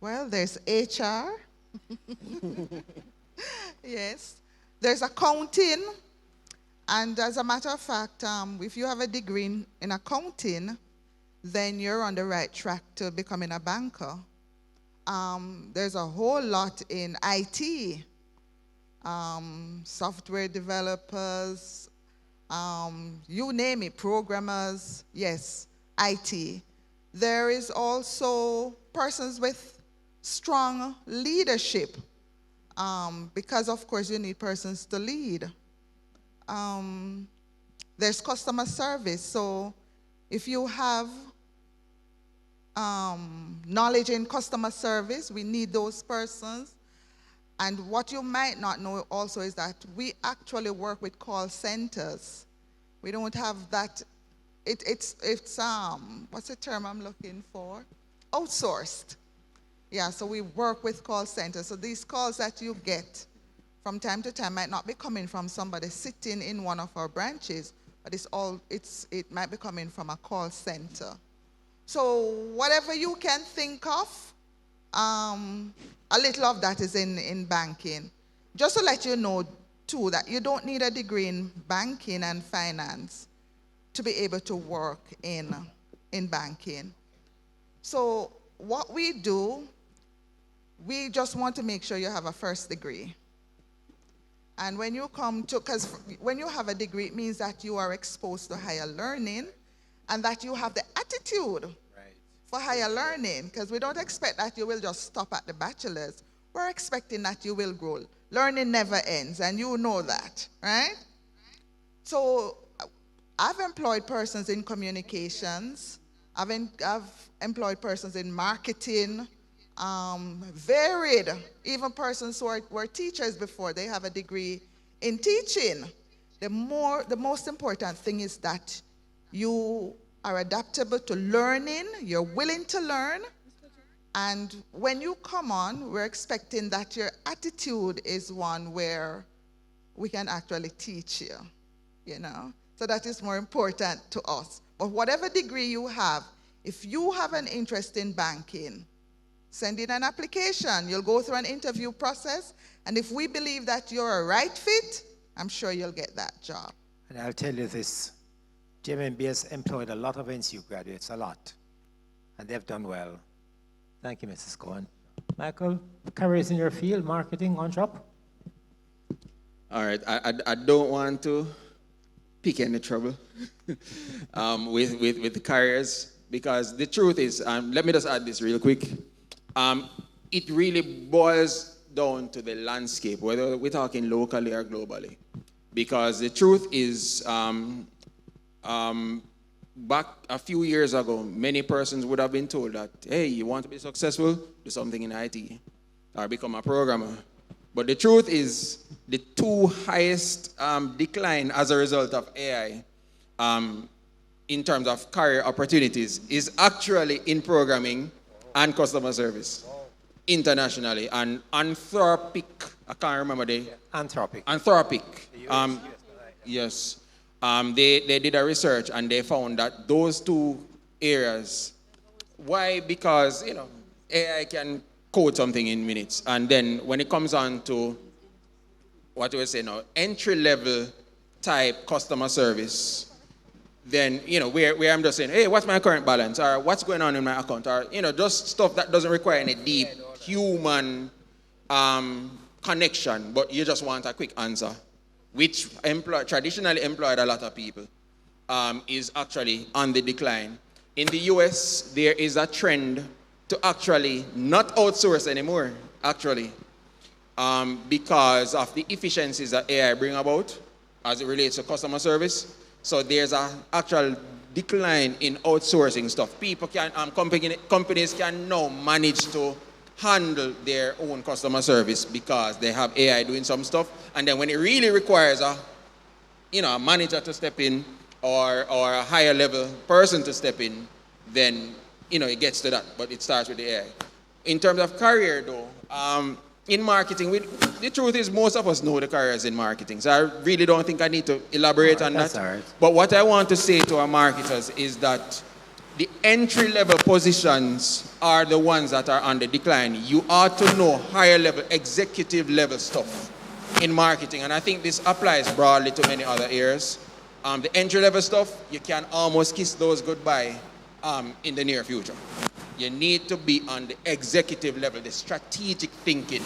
Well, there's HR. Yes. There's accounting. And as a matter of fact, if you have a degree in accounting, then you're on the right track to becoming a banker. There's a whole lot in IT. Software developers, you name it, programmers, yes, IT. There is also persons with strong leadership, because of course you need persons to lead. There's customer service, so if you have knowledge in customer service, we need those persons. And what you might not know also is that we actually work with call centers. We don't have that, it's what's the term I'm looking for? Outsourced. Yeah, so we work with call centers. So these calls that you get from time to time might not be coming from somebody sitting in one of our branches, but it might be coming from a call center. So whatever you can think of, a little of that is in banking. Just to let you know, too, that you don't need a degree in banking and finance to be able to work in banking. So what we do, we just want to make sure you have a first degree. And when you come to, because when you have a degree, it means that you are exposed to higher learning and that you have the attitude for higher learning, because we don't expect that you will just stop at the bachelor's. We're expecting that you will grow. Learning never ends, and you know that, right? So I've employed persons in communications. I've employed persons in marketing, varied, even persons who were teachers before. They have a degree in teaching. The most important thing is that you are adaptable to learning, you're willing to learn, and when you come on, we're expecting that your attitude is one where we can actually teach you, you know? So that is more important to us. But whatever degree you have, if you have an interest in banking, send in an application. You'll go through an interview process, and if we believe that you're a right fit, I'm sure you'll get that job. And I'll tell you this, JMB has employed a lot of NCU graduates, a lot, and they've done well. Thank you, Mrs. Cohen. Michael, careers in your field, marketing, on job? All right, I don't want to pick any trouble with the careers, because the truth is, let me just add this real quick. It really boils down to the landscape, whether we're talking locally or globally. Because the truth is, back a few years ago, many persons would have been told that, hey, you want to be successful, do something in IT or become a programmer. But the truth is, the two highest decline as a result of AI in terms of career opportunities is actually in programming and customer service internationally. And Anthropic, I can't remember the... Anthropic. Yes. They did a research and they found that those two areas, why? Because, you know, AI can code something in minutes. And then when it comes on to, what do we say now, entry-level type customer service, then, you know, where I'm just saying, hey, what's my current balance? Or what's going on in my account? Or, you know, just stuff that doesn't require any deep human connection, but you just want a quick answer, which traditionally employed a lot of people, is actually on the decline. In the US, there is a trend to actually not outsource anymore, actually, because of the efficiencies that AI bring about as it relates to customer service. So there's an actual decline in outsourcing stuff. People can, companies can now manage to handle their own customer service because they have AI doing some stuff. And then when it really requires a manager to step in or a higher level person to step in, then, it gets to that, but it starts with the AI. In terms of career, though, in marketing, the truth is most of us know the careers in marketing, so I really don't think I need to elaborate on that. All right. But what I want to say to our marketers is that the entry-level positions are the ones that are on the decline. You ought to know higher-level, executive-level stuff in marketing, and I think this applies broadly to many other areas. The entry-level stuff, you can almost kiss those goodbye in the near future. You need to be on the executive level, the strategic thinking.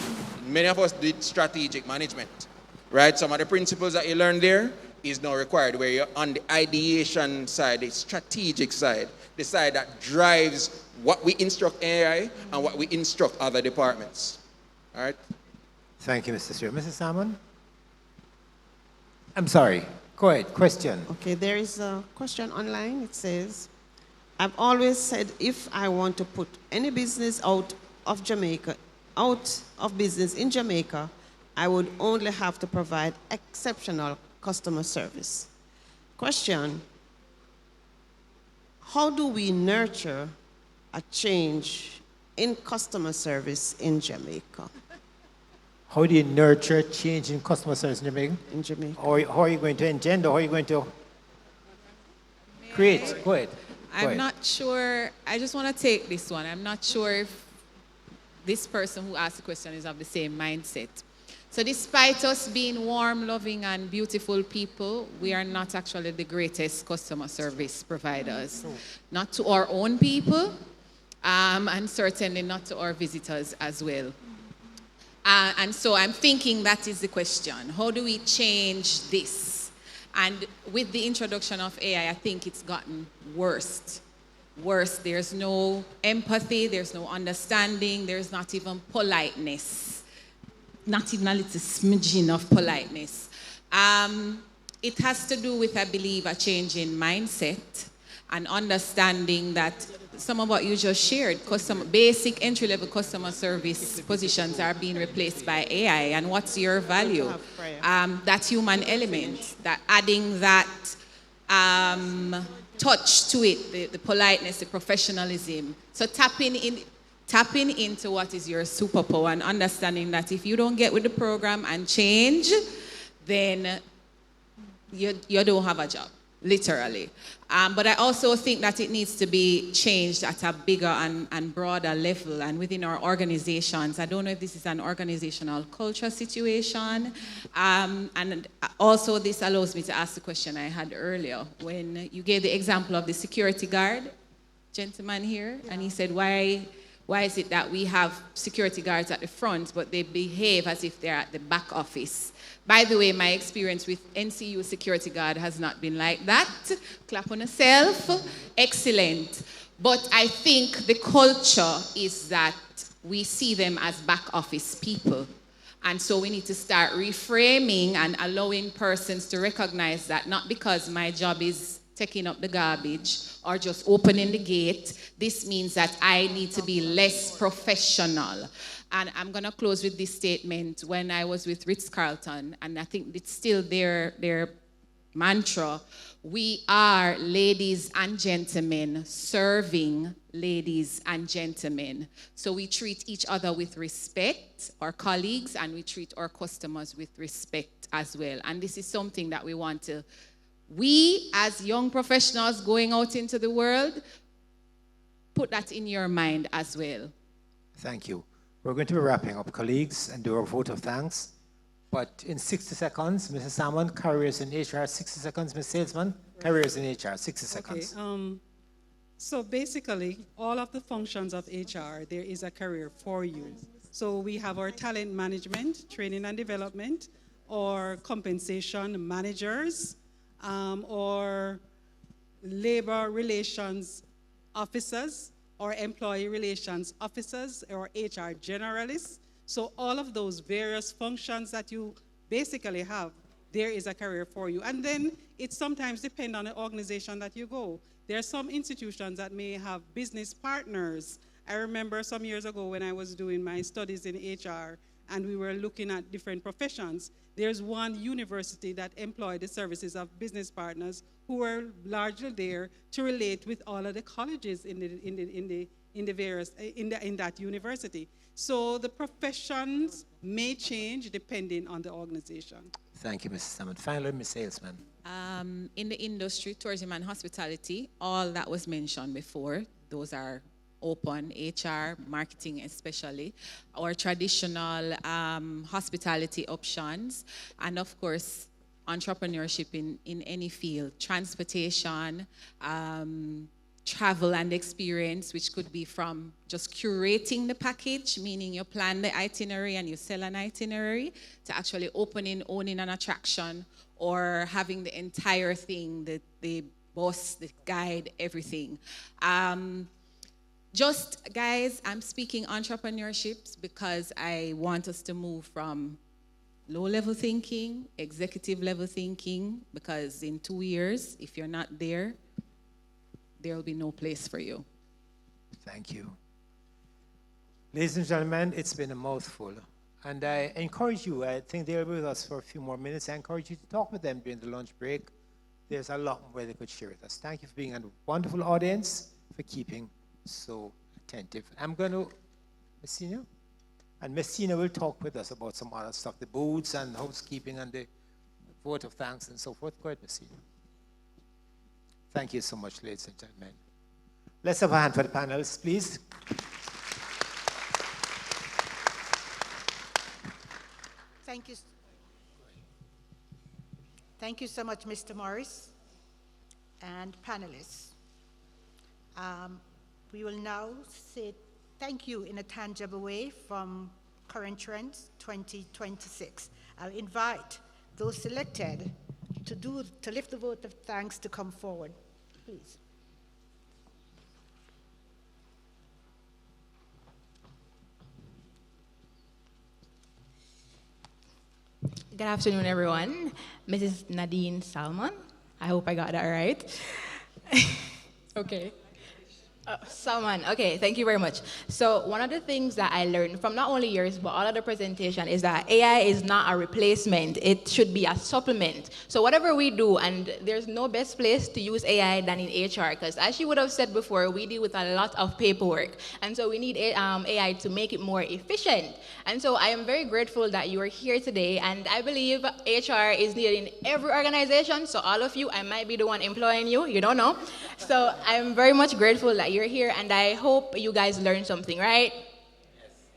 Many of us did strategic management, right? Some of the principles that you learn there is now required, where you're on the ideation side, the strategic side, the side that drives what we instruct AI and what we instruct other departments. All right? Thank you, Mr. Stewart. Mrs. Salmon? I'm sorry. Go ahead. Question. Okay, there is a question online. It says, I've always said if I want to put any business out of business in Jamaica, I would only have to provide exceptional customer service. Question, how do we nurture a change in customer service in Jamaica? How do you nurture change in customer service in Jamaica? In Jamaica. Or how are you going to engender? How are you going to create? Go ahead. I'm not sure. I just want to take this one. I'm not sure if this person who asked the question is of the same mindset. So despite us being warm, loving, and beautiful people, we are not actually the greatest customer service providers. Not to our own people, and certainly not to our visitors as well. And so I'm thinking that is the question. How do we change this? And with the introduction of AI, I think it's gotten worse. Worse. There's no empathy, there's no understanding, there's not even politeness. Not even a little smidgen of politeness. It has to do with, I believe, a change in mindset and understanding that some of what you just shared, basic entry-level customer service positions are being replaced by AI. And what's your value? That human element, that adding that touch to it, the politeness, the professionalism. So tapping into what is your superpower and understanding that if you don't get with the program and change, then you don't have a job, literally. But I also think that it needs to be changed at a bigger and broader level and within our organizations. I don't know if this is an organizational culture situation. And also this allows me to ask the question I had earlier when you gave the example of the security guard gentleman here, and he said, why is it that we have security guards at the front, but they behave as if they're at the back office? By the way, my experience with NCU security guard has not been like that. Clap on yourself. Excellent. But I think the culture is that we see them as back office people. And so we need to start reframing and allowing persons to recognize that not because my job is taking up the garbage or just opening the gate, this means that I need to be less professional. And I'm going to close with this statement. When I was with Ritz-Carlton, and I think it's still their mantra, we are ladies and gentlemen serving ladies and gentlemen. So we treat each other with respect, our colleagues, and we treat our customers with respect as well. And this is something that we want to, we as young professionals going out into the world, put that in your mind as well. Thank you. We're going to be wrapping up, colleagues, and do our vote of thanks. But in 60 seconds, Mrs. Salmon, careers in HR, 60 seconds. Ms. Salesman, careers in HR, 60 seconds. Okay, so basically, all of the functions of HR, there is a career for you. So we have our talent management, training and development, or compensation managers, or labor relations officers, or employee relations officers, or HR generalists. So all of those various functions that you basically have, there is a career for you. And then it sometimes depends on the organization that you go. There are some institutions that may have business partners I remember some years ago when I was doing my studies in HR and we were looking at different professions. There's one university that employed the services of business partners who were largely there to relate with all of the colleges in that university. So the professions may change depending on the organization. Thank you, Mrs. Salmon. Finally, Ms. Salesman. In the industry, tourism and hospitality, all that was mentioned before, those are open, HR, marketing especially, our traditional hospitality options, and of course, entrepreneurship in any field, transportation, travel and experience, which could be from just curating the package, meaning you plan the itinerary and you sell an itinerary, to actually opening, owning an attraction, or having the entire thing, the bus, the guide, everything. Just, guys, I'm speaking entrepreneurships because I want us to move from low-level thinking, executive-level thinking, because in 2 years, if you're not there, there will be no place for you. Thank you. Ladies and gentlemen, it's been a mouthful. And I encourage you, I think they'll be with us for a few more minutes. I encourage you to talk with them during the lunch break. There's a lot more they could share with us. Thank you for being a wonderful audience, for keeping so attentive. I'm going to, Messina? And Messina will talk with us about some other stuff, the booths and housekeeping and the vote of thanks and so forth. Go ahead, Messina. Thank you so much, ladies and gentlemen. Let's have a hand for the panelists, please. Thank you. Thank you so much, Mr. Morris and panelists. We will now say thank you in a tangible way from Current Trends 2026. I'll invite those selected to lift the vote of thanks to come forward, please. Good afternoon, everyone. Mrs. Nadine Salmon. I hope I got that right. Okay. Salman, okay, thank you very much. So one of the things that I learned from not only yours, but all of the presentation is that AI is not a replacement. It should be a supplement. So whatever we do, and there's no best place to use AI than in HR, because as you would have said before, we deal with a lot of paperwork. And so we need AI to make it more efficient. And so I am very grateful that you are here today, and I believe HR is needed in every organization. So all of you, I might be the one employing you, you don't know. So I am very much grateful that you're here, and I hope you guys learned something, right?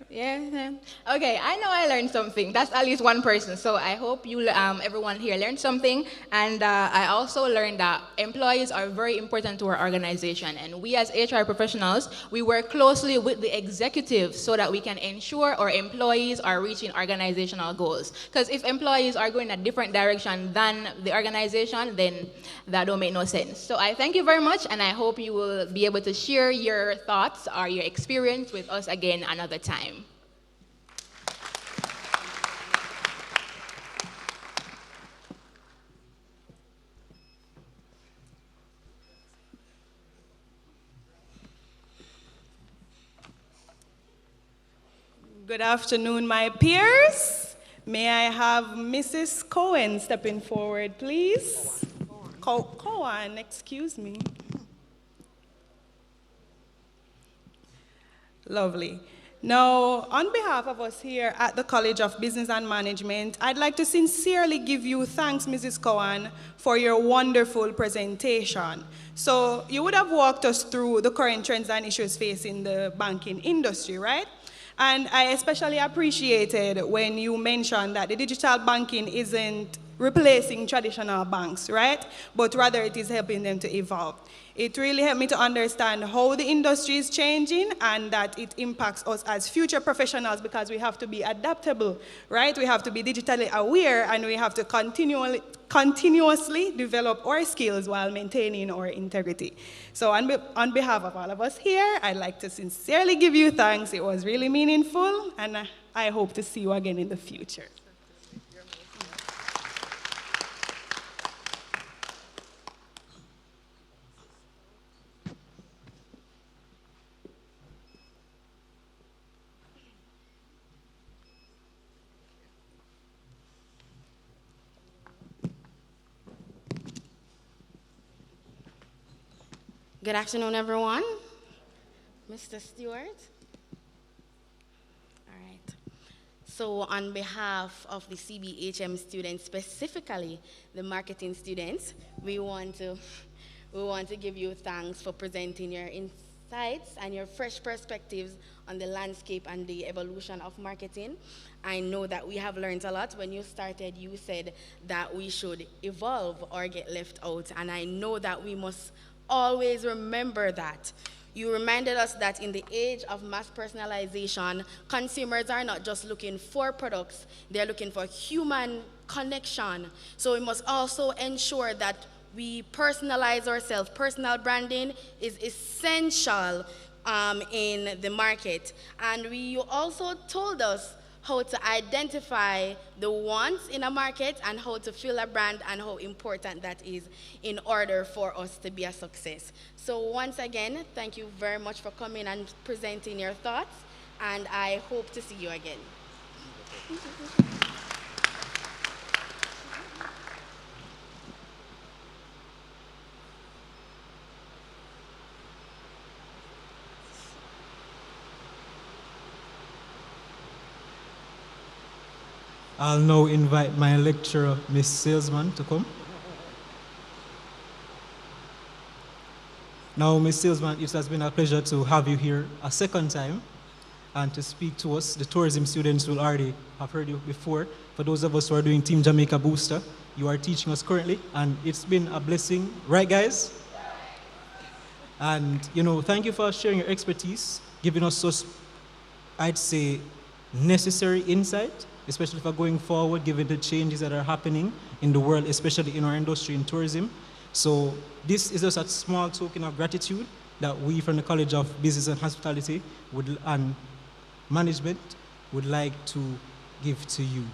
Yeah. Okay, I know I learned something. That's at least one person. So I hope you, everyone here learned something. And I also learned that employees are very important to our organization. And we as HR professionals, we work closely with the executives so that we can ensure our employees are reaching organizational goals. Because if employees are going a different direction than the organization, then that don't make no sense. So I thank you very much, and I hope you will be able to share your thoughts or your experience with us again another time. Good afternoon, my peers. May I have Mrs. Cohen stepping forward, please? Cohen, excuse me. Lovely. Now, on behalf of us here at the College of Business and Management, I'd like to sincerely give you thanks, Mrs. Cohen, for your wonderful presentation. So you would have walked us through the current trends and issues facing the banking industry, right? And I especially appreciated when you mentioned that the digital banking isn't replacing traditional banks, right? But rather it is helping them to evolve. It really helped me to understand how the industry is changing and that it impacts us as future professionals because we have to be adaptable, right? We have to be digitally aware and we have to continuously develop our skills while maintaining our integrity. So on behalf of all of us here, I'd like to sincerely give you thanks. It was really meaningful, and I hope to see you again in the future. Good afternoon, everyone. Mr. Stewart. All right. So on behalf of the CBHM students, specifically the marketing students, we want to give you thanks for presenting your insights and your fresh perspectives on the landscape and the evolution of marketing. I know that we have learned a lot. When you started, you said that we should evolve or get left out, and I know that we must always remember that. You reminded us that in the age of mass personalization, consumers are not just looking for products, they're looking for human connection. So we must also ensure that we personalize ourselves. Personal branding is essential in the market. And you also told us how to identify the wants in a market and how to fill a brand and how important that is in order for us to be a success. So once again, thank you very much for coming and presenting your thoughts, and I hope to see you again. I'll now invite my lecturer, Miss Salesman, to come. Now, Ms. Salesman, it has been a pleasure to have you here a second time and to speak to us. The tourism students will already have heard you before. For those of us who are doing Team Jamaica Booster, you are teaching us currently, and it's been a blessing. Right, guys? And, thank you for sharing your expertise, giving us such, I'd say, necessary insight, especially for going forward, given the changes that are happening in the world, especially in our industry in tourism. So this is just a small token of gratitude that we from the College of Business and Hospitality and Management would like to give to you.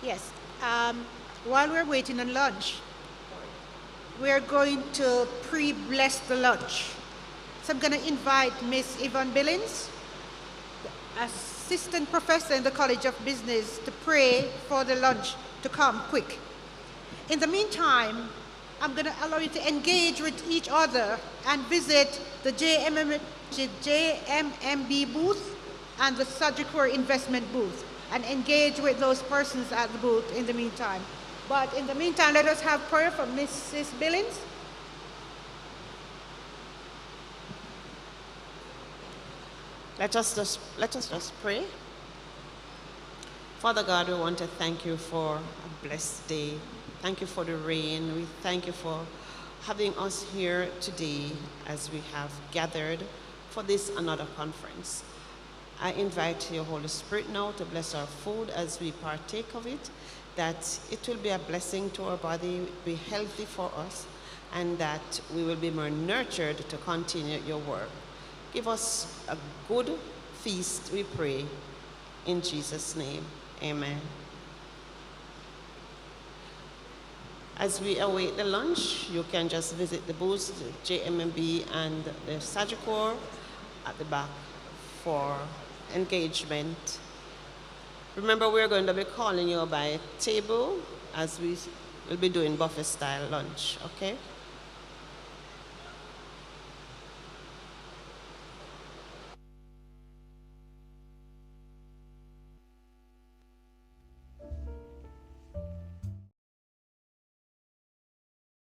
Yes. While we're waiting on lunch, we're going to pre-bless the lunch. So I'm going to invite Miss Yvonne Billings, assistant professor in the College of Business, to pray for the lunch to come quick. In the meantime, I'm going to allow you to engage with each other and visit the JMMB booth and the Sagicor investment booth, and engage with those persons at the booth in the meantime. But in the meantime, let us have prayer from Mrs. Billings. Let us just pray. Father God, we want to thank you for a blessed day. Thank you for the rain. We thank you for having us here today as we have gathered for this another conference. I invite your Holy Spirit now to bless our food as we partake of it, that it will be a blessing to our body, be healthy for us, and that we will be more nurtured to continue your work. Give us a good feast, we pray, in Jesus' name. Amen. As we await the lunch, you can just visit the booths, the JMMB and the Sagicor at the back for engagement. Remember, we're going to be calling you by table as we will be doing buffet style lunch, okay?